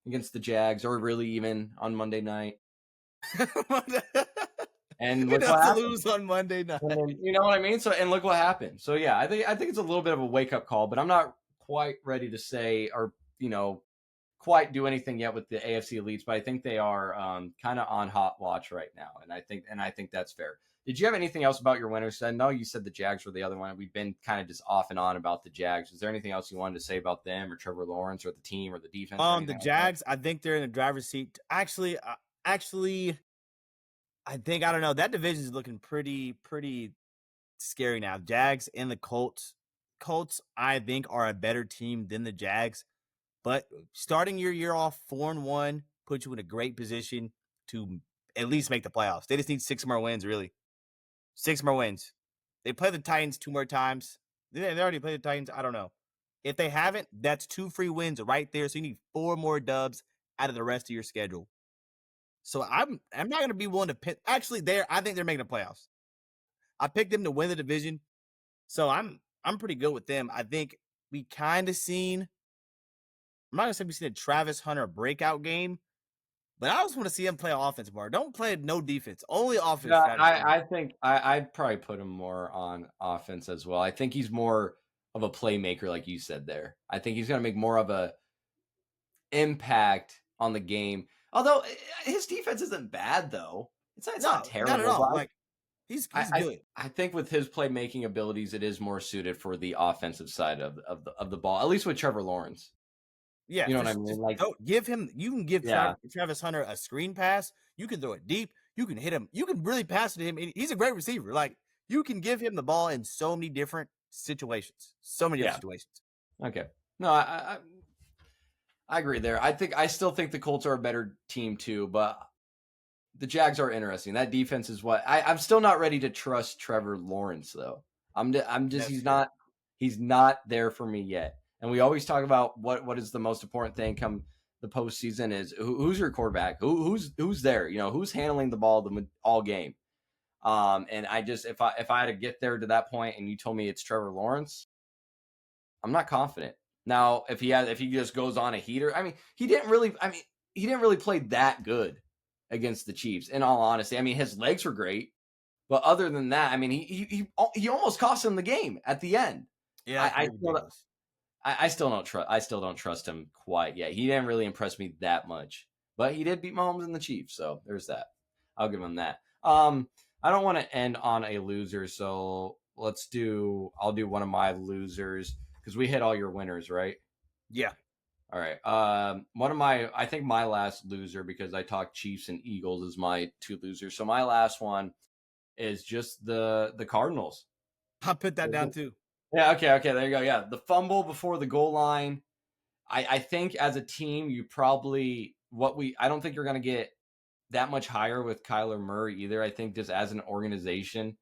against the Jags, or really even on Monday night. And look what happened. Lose on Monday night. And you know what I mean? So, and look what happened. So yeah, I think it's a little bit of a wake up call, but I'm not quite ready to say, or quite do anything yet with the AFC elites, but I think they are kind of on hot watch right now, and I think that's fair. Did you have anything else about your winners? I know you said the Jags were the other one. We've been kind of just off and on about the Jags. Is there anything else you wanted to say about them or Trevor Lawrence or the team or the defense or The anything like that? Jags, I think they're in the driver's seat. Actually, I think I don't know. That division is looking pretty scary now. Jags and the Colts. Colts, I think, are a better team than the Jags. But starting your year off 4-1 puts you in a great position to at least make the playoffs. They just need 6 more wins, really. 6 more wins. They play the Titans 2 more times. They already played the Titans. I don't know. If they haven't, that's 2 free wins right there. So you need 4 more dubs out of the rest of your schedule. So I'm not going to be willing to pick. Actually, I think they're making the playoffs. I picked them to win the division, so I'm pretty good with them. I think we kind of seen. I'm not gonna say we've seen a Travis Hunter breakout game, but I just want to see him play offense more. Don't play no defense, only offense. Yeah, Travis Hunter. I think I'd probably put him more on offense as well. I think he's more of a playmaker, like you said there. I think he's going to make more of a impact on the game. Although his defense isn't bad, though. It's not No, terrible. not at all. But Like he's I good. I think with his playmaking abilities, it is more suited for the offensive side of the ball. At least with Trevor Lawrence. Yeah, You know what I just mean? Like, don't give him. You can give yeah, Travis Hunter a screen pass. You can throw it deep. You can hit him. You can really pass it to him. He's a great receiver. Like you can give him the ball in so many different situations. So many different yeah. situations. Okay. No, I agree there. I still think the Colts are a better team too, but the Jags are interesting. That defense is what I'm still not ready to trust Trevor Lawrence though. I'm just That's fair. he's not there for me yet. And we always talk about what is the most important thing come the postseason is who's your quarterback, who's there, who's handling the ball all game. And I just if I had to get there to that point, and you told me it's Trevor Lawrence, I'm not confident. Now, if he just goes on a heater, he didn't really play that good against the Chiefs. In all honesty, his legs were great, but other than that, he almost cost him the game at the end. Yeah, I, I that's still ridiculous. I still don't trust. I still don't trust him quite yet. He didn't really impress me that much, but he did beat Mahomes and the Chiefs, so there's that. I'll give him that. I don't want to end on a loser, so I'll do one of my losers because we hit all your winners, right? Yeah. All right. I think my last loser, because I talked Chiefs and Eagles, is my 2 losers. So my last one is just the Cardinals. I put that down too. Yeah. Okay. There you go. Yeah. The fumble before the goal line. I think as a team, I don't think you're going to get that much higher with Kyler Murray either. I think just as an organization,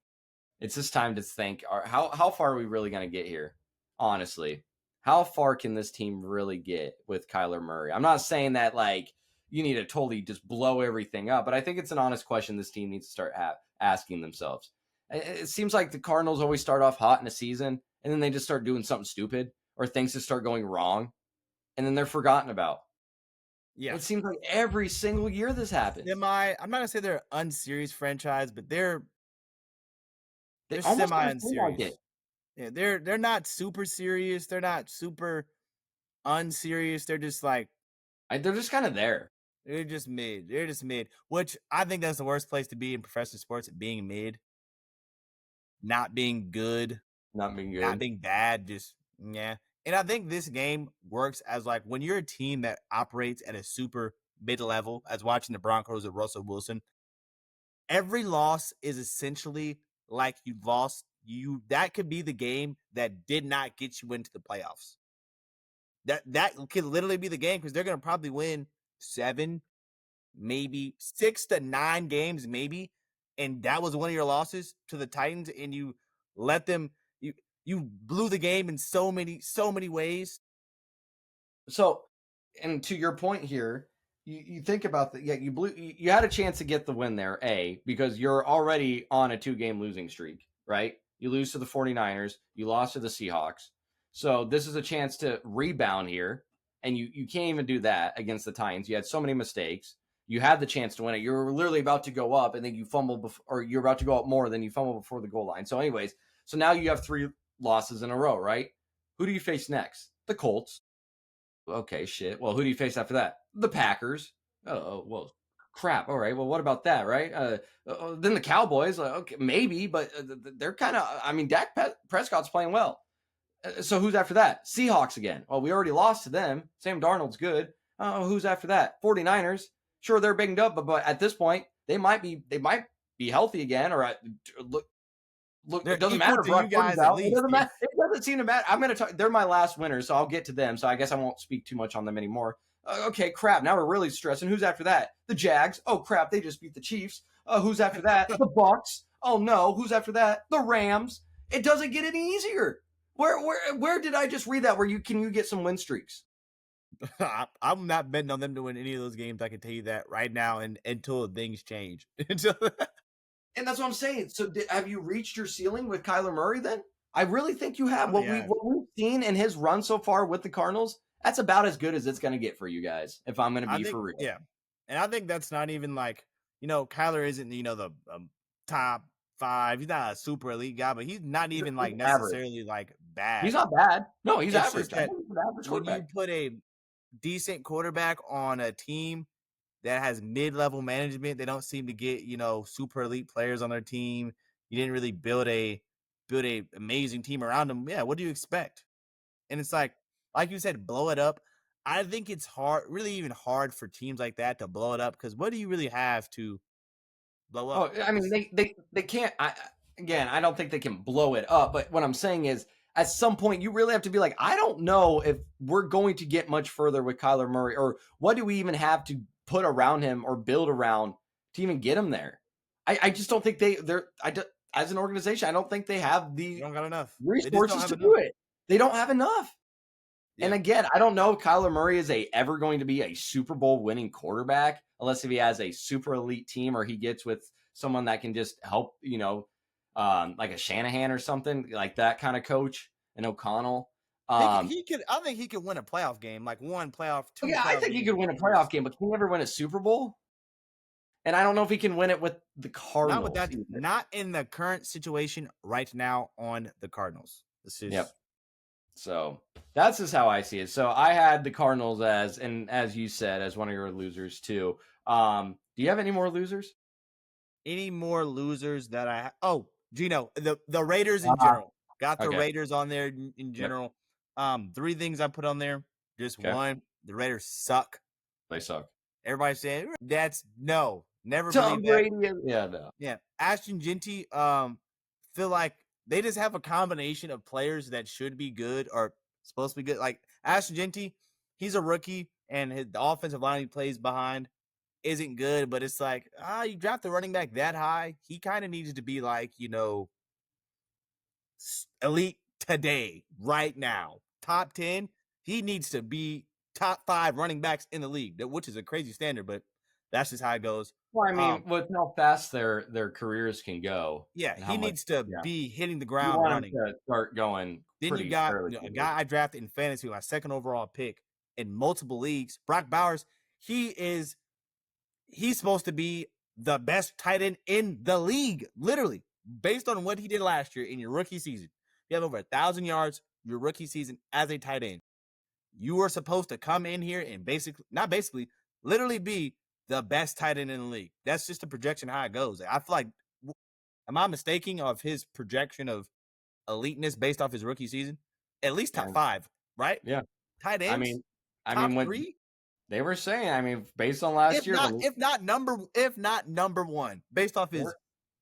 it's just time to think, how far are we really going to get here? Honestly, how far can this team really get with Kyler Murray? I'm not saying that like you need to totally just blow everything up, but I think it's an honest question this team needs to start asking themselves. It seems like the Cardinals always start off hot in a season, and then they just start doing something stupid, or things just start going wrong, and then they're forgotten about. Yeah. It seems like every single year this happens. I'm not gonna say they're an unserious franchise, but they're almost semi never seem like unserious. it. Yeah, they're not super serious. They're not super unserious. They're just like They're just kind of there. they're just mid. They're just mid, which I think that's the worst place to be in professional sports, being mid, not being good, Not being good. not being bad, just yeah. And I think this game works as like when you're a team that operates at a super mid level, as watching the Broncos of Russell Wilson, every loss is essentially like you lost. That could be the game that did not get you into the playoffs. That could literally be the game because they're going to probably win 7, maybe 6 to 9 games, maybe. And that was one of your losses to the Titans, and you let them. You blew the game in so many ways. So, and to your point here, you think about that. Yeah, you had a chance to get the win there, because you're already on a 2-game losing streak, right? You lose to the 49ers, you lost to the Seahawks. So this is a chance to rebound here, and you can't even do that against the Titans. You had so many mistakes. You had the chance to win it. You were literally about to go up, and then you fumbled, or you're about to go up more than you fumbled before the goal line. So anyways, so now you have 3 losses in a row, right? Who do you face next? The Colts. Okay, shit. Well, who do you face after that? The Packers. Oh, well, crap. All right. Well, what about that, right? Then the Cowboys. Okay, maybe, but they're kind of. I mean, Prescott's playing well. So who's after that? Seahawks again. Well, we already lost to them. Sam Darnold's good. Who's after that? 49ers. Sure, they're banged up, but at this point, they might be healthy again. Or look, They're it doesn't equal matter. to you Brock Purdy's guys at out. It least. doesn't matter. It doesn't seem to matter. I'm going to talk. They're my last winners, so I'll get to them. So I guess I won't speak too much on them anymore. Okay, crap. Now we're really stressing. Who's after that? The Jags. Oh crap, they just beat the Chiefs. Who's after that? The Bucks. Oh no, who's after that? The Rams. It doesn't get any easier. Where did I just read that? Where you get some win streaks? I'm not betting on them to win any of those games. I can tell you that right now, and until things change. And that's what I'm saying. So have you reached your ceiling with Kyler Murray then? I really think you have. What we've seen in his run so far with the Cardinals, that's about as good as it's going to get for you guys, if I'm going to be for real. Yeah. And I think that's not even like, Kyler isn't, the top 5. He's not a super elite guy, but he's not even like necessarily like bad. He's not bad. No, he's It's average. just that when you put a decent quarterback on a team that has mid-level management, they don't seem to get, super elite players on their team. You didn't really build a amazing team around them. Yeah, what do you expect? And it's like you said, blow it up. I think it's really even hard for teams like that to blow it up, because what do you really have to blow up? Oh, I mean, they can't. I don't think they can blow it up. But what I'm saying is, at some point, you really have to be like, I don't know if we're going to get much further with Kyler Murray, or what do we even have to put around him or build around to even get him there. I just don't think they're as an organization, I don't think they have the don't got enough resources to do it. They don't have enough. Yeah. And again, I don't know if Kyler Murray is ever going to be a Super Bowl winning quarterback, unless if he has a super elite team or he gets with someone that can just help, like a Shanahan or something like that kind of coach, an O'Connell. I think he could win a playoff game, like one playoff, two. Yeah, I think he could win a playoff game, but can he ever win a Super Bowl? And I don't know if he can win it with the Cardinals. Not with that, not in the current situation right now on the Cardinals. This is So that's just how I see it. So I had the Cardinals as you said, as one of your losers too. Do you have any more losers? Any more losers that Gino, the Raiders in general. Got the Raiders on there in general. Yep. 3 things I put on there. Just one, the Raiders suck. They suck. Everybody saying that's never Tom believe Brady. That. Yeah. Ashton Genty, feel like they just have a combination of players that should be good or supposed to be good. Like Ashton Genty, he's a rookie, and the offensive line he plays behind isn't good, but it's like, you draft the running back that high, he kind of needs to be like, elite today, right now. Top 10, he needs to be top 5 running backs in the league, which is a crazy standard, but that's just how it goes. Well, I mean, with how fast their careers can go. Yeah, he needs to be hitting the ground running. To start going. Then you got a guy I drafted in fantasy, my 2nd overall pick in multiple leagues, Brock Bowers. He's supposed to be the best tight end in the league, literally, based on what he did last year in your rookie season. You have over 1,000 yards your rookie season as a tight end. You were supposed to come in here and literally be the best tight end in the league. That's just a projection how it goes. I feel like, am I mistaking of his projection of eliteness based off his rookie season? At least top 5, right? Yeah. Tight ends. I mean, 3? They were saying, based on last year, if not number 1, based off his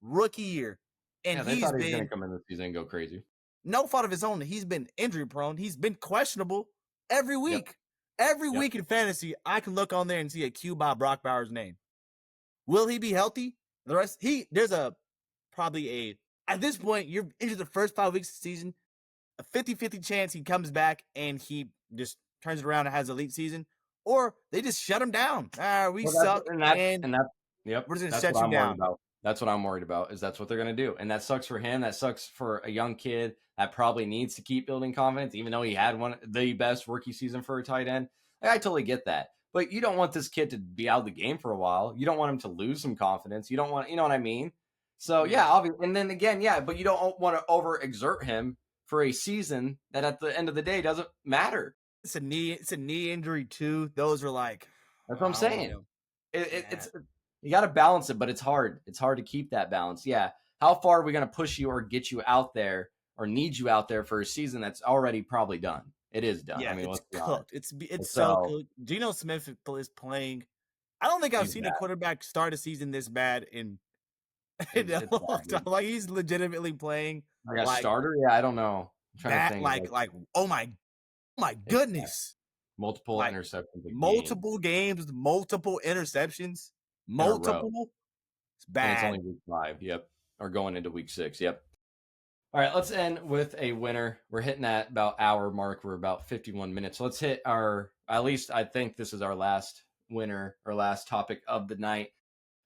rookie year, and they thought he was going to come in this season and go crazy. No fault of his own. He's been injury prone. He's been questionable every week. Yep. Every week in fantasy, I can look on there and see a Q by Brock Bowers' name. Will he be healthy? The rest, there's at this point, you're into the first 5 weeks of the season, a 50-50 chance he comes back and he just turns it around and has an elite season. Or they just shut him down. We suck. We're just going to shut you down. That's what I'm worried about, is that's what they're going to do. And that sucks for him. That sucks for a young kid that probably needs to keep building confidence, even though he had the best rookie season for a tight end. I totally get that. But you don't want this kid to be out of the game for a while. You don't want him to lose some confidence. You don't want, you know what I mean? So, obviously. And then again, but you don't want to overexert him for a season that at the end of the day doesn't matter. It's a knee injury too. Those are like, That's what I'm I don't saying. know. It's you got to balance it, but it's hard. It's hard to keep that balance. Yeah. How far are we going to push you or get you out there or need you out there for a season that's already probably done? It is done. I Yeah, mean, it's let's be honest. cooked. It's so So cooked. Geno Smith is playing. I don't think I've he's seen a bad. quarterback start a season this bad in a It's long bad, time. dude. Like he's legitimately playing Like a like starter? Yeah, I don't know. I'm trying to that. think. Like oh my It's bad. goodness. Multiple Like interceptions a game multiple games, multiple interceptions, in a row. multiple. It's And it's only bad. week 5. Yep. Or going into week 6. Yep. All right, let's end with a winner. We're hitting that about hour mark. We're about 51 minutes. Let's hit our, at least I think this is our last winner or last topic of the night.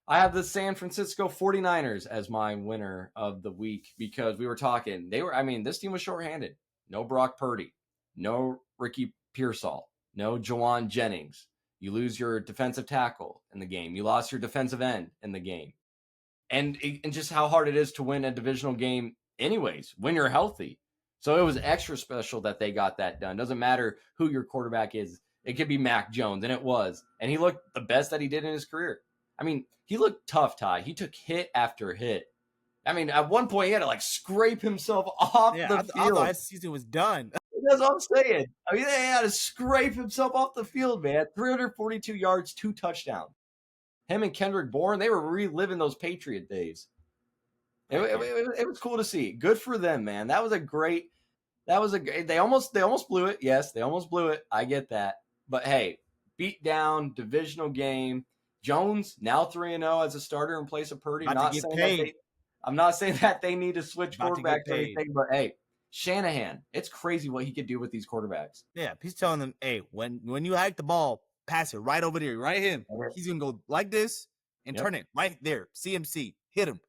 I have the San Francisco 49ers as my winner of the week because we were talking. This team was shorthanded. No Brock Purdy, no Ricky Pearsall, no Jawan Jennings. You lose your defensive tackle in the game. You lost your defensive end in the game. And just how hard it is to win a divisional game anyways when you're healthy. So it was extra special that they got that done. Doesn't matter who your quarterback is. It could be Mac Jones, and it was. And he looked the best that he did in his career. I mean, he looked tough, Ty. He took hit after hit. I mean, at one point, he had to scrape himself off the I field. thought his season was done. That's what I'm saying. I mean, they had to scrape himself off the field, man. 342 yards, 2 touchdowns. Him and Kendrick Bourne, they were reliving those Patriot days. It was cool to see. Good for them, man. They almost blew it. Yes, they almost blew it. I get that. But hey, beat down, divisional game. Jones now 3-0 as a starter in place of Purdy. I'm not saying that they need to switch quarterbacks or anything, but hey, Shanahan, it's crazy what he could do with these quarterbacks. Yeah, he's telling them, hey, when you hike the ball, pass it right over there, right him. He's gonna go like this and turn it right there. CMC, hit him.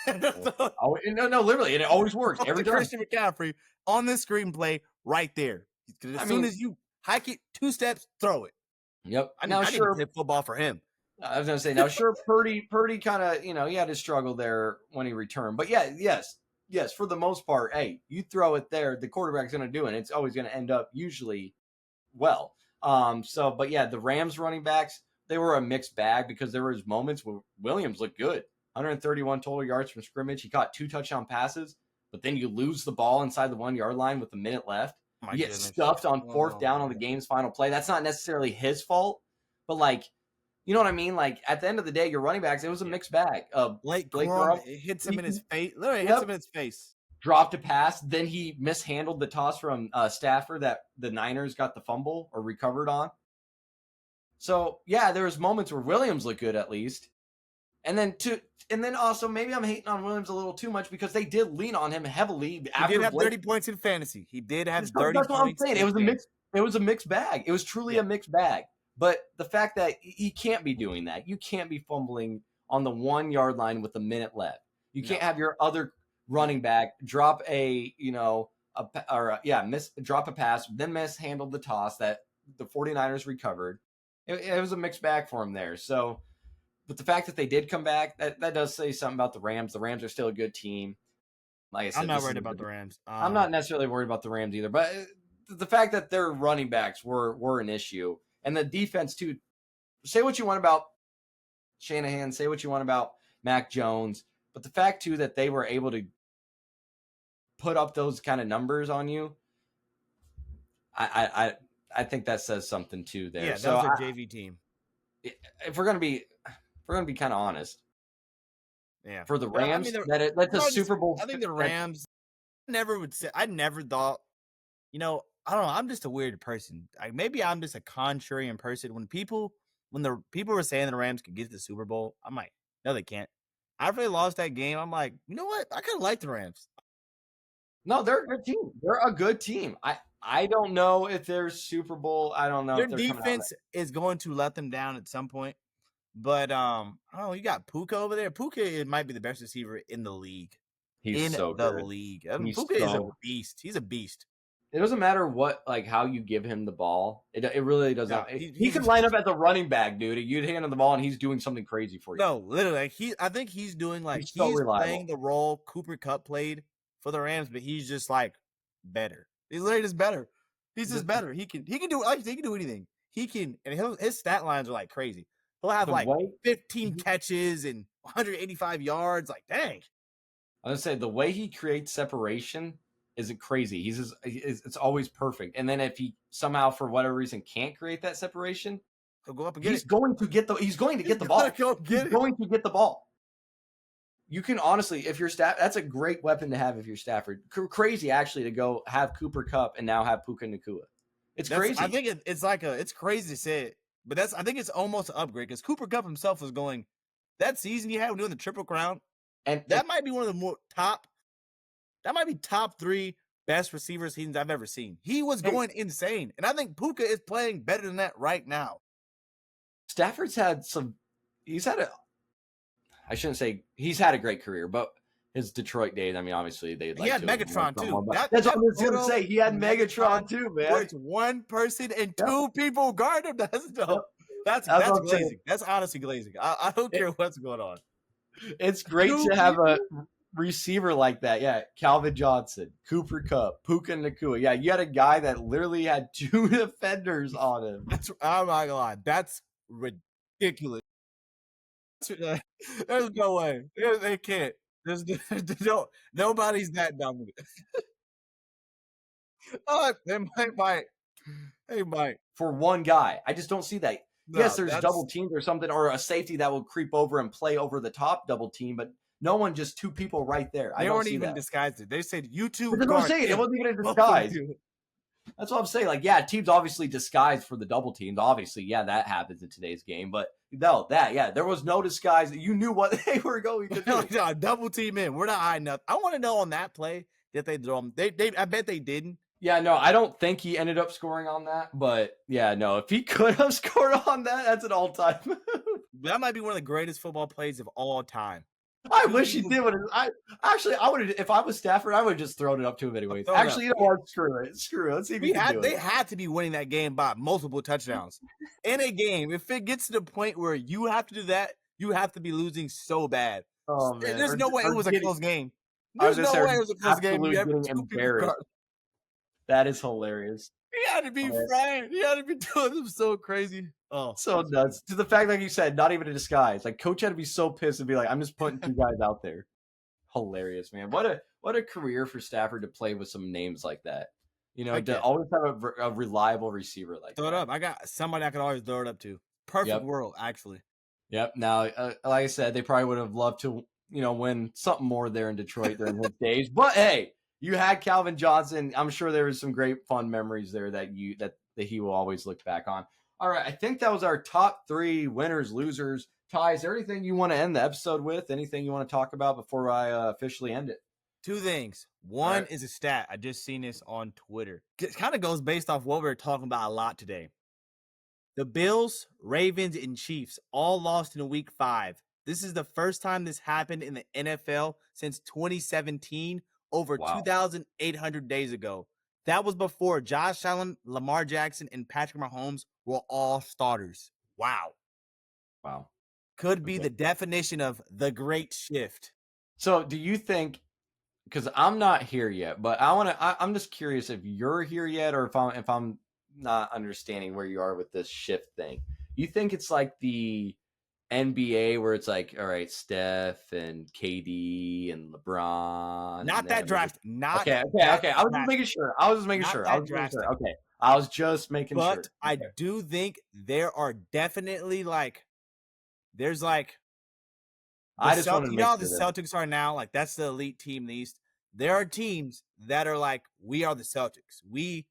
No, literally, and it always works every time. Christian McCaffrey on the screenplay right there. As soon as you hike it 2 steps, throw it. Yep. I need to hit football for him. I was gonna say now, sure, Purdy kind of he had his struggle there when he returned, but yes, for the most part, hey, you throw it there, the quarterback's gonna do it. And it's always gonna end up usually well. But yeah, the Rams running backs, they were a mixed bag because there was moments where Williams looked good, 131 total yards from scrimmage. He caught 2 touchdown passes, but then you lose the ball inside the 1 yard line with a minute left. You get stuffed on 4th down on the game's final play. That's not necessarily his fault, but you know what I mean? At the end of the day, your running backs, it was a mixed bag. Blake Corum, it hits him in his face. Literally hits him in his face. Dropped a pass. Then he mishandled the toss from Stafford that the Niners got the fumble or recovered on. So, yeah, there was moments where Williams looked good at least. And then also maybe I'm hating on Williams a little too much because they did lean on him heavily. He did have 30 points in fantasy. He did have 30 points. That's what I'm saying. It was a mixed bag. It was truly a mixed bag. But the fact that he can't be doing that, you can't be fumbling on the 1 yard line with a minute left. You can't have your other running back drop drop a pass, then mishandle the toss that the 49ers recovered. It was a mixed bag for him there. So, but the fact that they did come back, that does say something about the Rams. The Rams are still a good team. Like I said, I'm not worried about the Rams. I'm not necessarily worried about the Rams either, but the fact that their running backs were an issue. And the defense, too. Say what you want about Shanahan. Say what you want about Mac Jones. But the fact, too, that they were able to put up those kind of numbers on you, I think that says something, too, there. Yeah, that was a JV team. If we're going to be kind of honest. Yeah. For the Rams, that's a Super Bowl. I think the Rams, I never thought, I don't know. I'm just a weird person. Maybe I'm just a contrarian person. When the people were saying the Rams could get to the Super Bowl, I'm like, no, they can't. After they lost that game, I'm like, you know what? I kind of like the Rams. No, they're a good team. They're a good team. I don't know if they're Super Bowl. I don't know. Their defense is going to let them down at some point. But you got Puka over there. Puka might be the best receiver in the league. He's so good. League. Puka is a beast. He's a beast. It doesn't matter how you give him the ball. It really doesn't. No, he could line up as a running back, dude. You'd hand him the ball and he's doing something crazy for you. No, literally. I think he's doing he's playing the role Cooper Kupp played for the Rams, but he's just better. He's literally just better. He's just better. He can do like he can do anything. He can, and his stat lines are like crazy. He'll have like 15 catches and 185 yards. Like, dang. I was gonna say the way he creates separation isn't crazy. It's always perfect. And then if he somehow for whatever reason can't create that separation, he'll go up and get he's going to get the ball. He's going to get the ball. You can honestly, if you're that's a great weapon to have if you're Stafford. Crazy actually to go have Cooper Kupp and now have Puka Nacua. It's crazy. I think it's crazy to say it, but I think it's almost an upgrade because Cooper Kupp himself was going that season he had when doing the Triple Crown, and that might be one of the more top. That might be top 3 best receiver seasons I've ever seen. He was going insane, and I think Puka is playing better than that right now. Stafford's had I shouldn't say he's had a great career, but his Detroit days, I mean, obviously he had Megatron too. That's what I was gonna say. He had Megatron too, man. It's one person and 2 people guard him. That's dope. That's glazing. That's honestly glazing. I don't care what's going on. It's great to have a receiver like that. Yeah, Calvin Johnson, Cooper Kupp, Puka Nacua. Yeah, you had a guy that literally had 2 defenders on him. I'm not gonna lie. That's ridiculous. There's no way. They can't. There's nobody's that dumb. They might. For one guy. I just don't see that. No, yes, there's double teams or something, or a safety that will creep over and play over the top double team, but no one, just 2 people right there. They weren't even disguised it. They said you two. That's what I'm saying. It wasn't even a disguise. That's what I'm saying. Like, yeah, teams obviously disguised for the double teams. Obviously, yeah, that happens in today's game. But no, there was no disguise. You knew what they were going to do. No, double team in. We're not hiding up. I want to know on that play that they throw them. I bet they didn't. Yeah, no, I don't think he ended up scoring on that. But yeah, no, if he could have scored on that, that's an all-time move. That might be one of the greatest football plays of all time. I wish he did. I would have. If I was Stafford, I would have just thrown it up to him anyways. Actually, you know what? Screw it. Let's see if he can do it. They had to be winning that game by multiple touchdowns. In a game, if it gets to the point where you have to do that, you have to be losing so bad. Oh man, there's no way it was a close game. There's no way it was a close game. Getting embarrassed. That is hilarious. He had to be frying. He had to be doing them so crazy. Oh, so nuts. To the fact, like you said, not even a disguise. Like, coach had to be so pissed and be like, I'm just putting 2 guys out there. Hilarious, man. What a career for Stafford to play with some names like that. You know, to always have a reliable receiver like that. Throw it up. I got somebody I could always throw it up to. Perfect world, actually. Yep. Now, like I said, they probably would have loved to, win something more there in Detroit during his days. But hey, you had Calvin Johnson. I'm sure there was some great fun memories there that he will always look back on. All right, I think that was our top 3 winners, losers. Ty, is there anything you want to end the episode with? Anything you want to talk about before I officially end it? 2 things. One is a stat. I just seen this on Twitter. It kind of goes based off what we were talking about a lot today. The Bills, Ravens, and Chiefs all lost in week 5. This is the first time this happened in the NFL since 2017, over 2,800 days ago. That was before Josh Allen, Lamar Jackson, and Patrick Mahomes were all starters. Wow. Could be the definition of the great shift. So do you think, because I'm not here yet, but I'm just curious if you're here yet, or if I'm not understanding where you are with this shift thing. You think it's like the NBA where it's like, all right, Steph and KD and LeBron. Not that draft. Okay. I was just making sure. Okay. I was just making sure. But I do think there are definitely there's I just want to make sure the Celtics are now that's the elite team in the East. There are teams that are like, we are the Celtics. We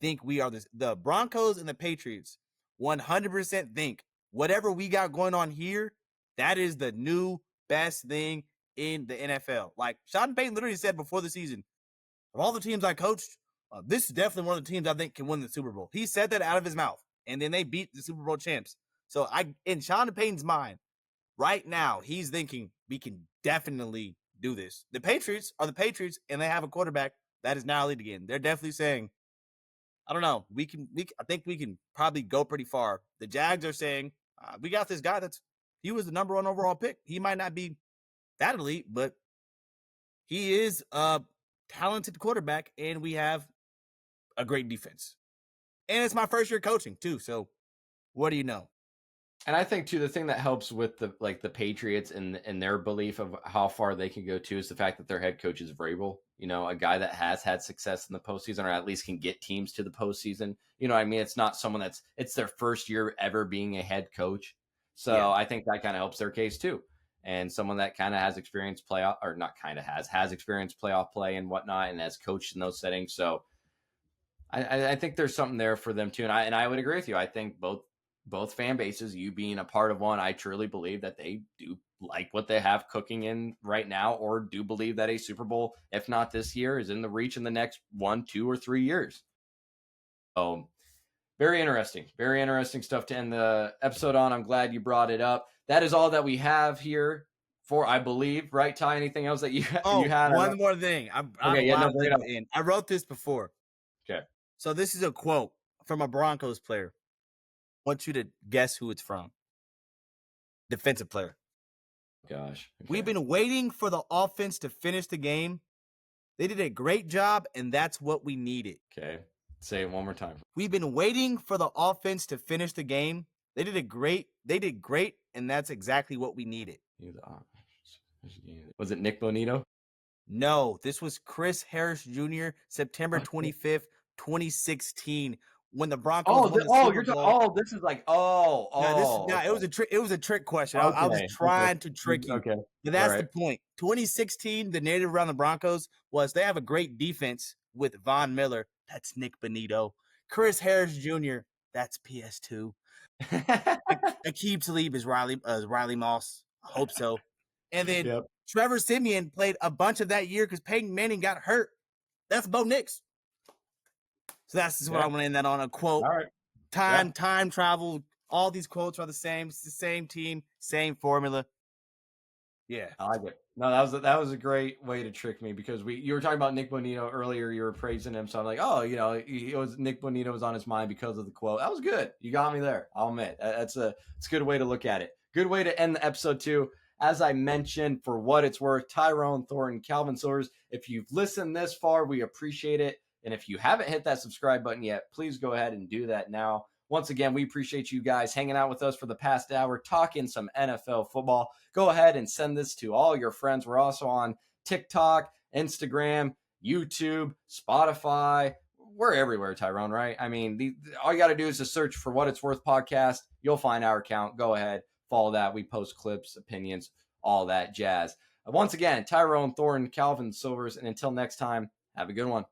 think we are the Broncos and the Patriots 100% think whatever we got going on here, that is the new best thing in the NFL. Like Sean Payton literally said before the season, of all the teams I coached, this is definitely one of the teams I think can win the Super Bowl. He said that out of his mouth, and then they beat the Super Bowl champs. So in Sean Payton's mind, right now, he's thinking we can definitely do this. The Patriots are the Patriots, and they have a quarterback that is now elite again. They're definitely saying, I don't know, I think we can probably go pretty far. The Jags are saying, we got this guy he was the number 1 overall pick. He might not be that elite, but he is a talented quarterback, and we have a great defense. And it's my first year coaching too. So what do you know? And I think too, the thing that helps with the Patriots and their belief of how far they can go too is the fact that their head coach is Vrabel. You know, a guy that has had success in the postseason, or at least can get teams to the postseason. You know what I mean? It's not someone it's their first year ever being a head coach. So Yeah. I think that kind of helps their case too. And someone that kind of has experience playoff, or not kind of has experience playoff play and whatnot, and has coached in those settings. So I think there's something there for them too, and I would agree with you. I think both fan bases, you being a part of one, I truly believe that they do like what they have cooking in right now, or do believe that a Super Bowl, if not this year, is in the reach in the next 1, 2, or 3 years. So very interesting stuff to end the episode on. I'm glad you brought it up. That is all that we have here for, I believe, right, Ty? Anything else that you had? One more thing. Okay, yeah, no, bring it up. I wrote this before. Okay. So this is a quote from a Broncos player. I want you to guess who it's from. Defensive player. Gosh. Okay. We've been waiting for the offense to finish the game. They did a great job, and that's what we needed. Okay. Say it one more time. We've been waiting for the offense to finish the game. They did great, and that's exactly what we needed. Was it Nick Bonito? No, this was Chris Harris Jr., September 25th, 2016, when the Broncos won the Super Bowl. This is like, it was a trick. It was a trick question. I was trying to trick you. Okay, but that's the point. 2016, the narrative around the Broncos was they have a great defense with Von Miller. That's Nick Bonito. Chris Harris Jr. That's PS2. Aqib Talib is Riley Moss. I hope so. And then Trevor Siemian played a bunch of that year because Peyton Manning got hurt. That's Bo Nix. So that's just what I want to end that on, a quote. All right. Time travel. All these quotes are the same. It's the same team, same formula. Yeah, I like it. No, that was a great way to trick me, because you were talking about Nick Bonito earlier. You were praising him, so I'm like, oh, Nick Bonito was on his mind because of the quote. That was good. You got me there. I'll admit it's a good way to look at it. Good way to end the episode too. As I mentioned, for what it's worth, Tyrone Thornton, Calvin Silvers. If you've listened this far, we appreciate it. And if you haven't hit that subscribe button yet, please go ahead and do that now. Once again, we appreciate you guys hanging out with us for the past hour, talking some NFL football. Go ahead and send this to all your friends. We're also on TikTok, Instagram, YouTube, Spotify. We're everywhere, Tyrone, right? I mean, all you got to do is just search for What It's Worth podcast. You'll find our account. Go ahead, follow that. We post clips, opinions, all that jazz. Once again, Tyrone Thornton, Calvin Silvers, and until next time, have a good one.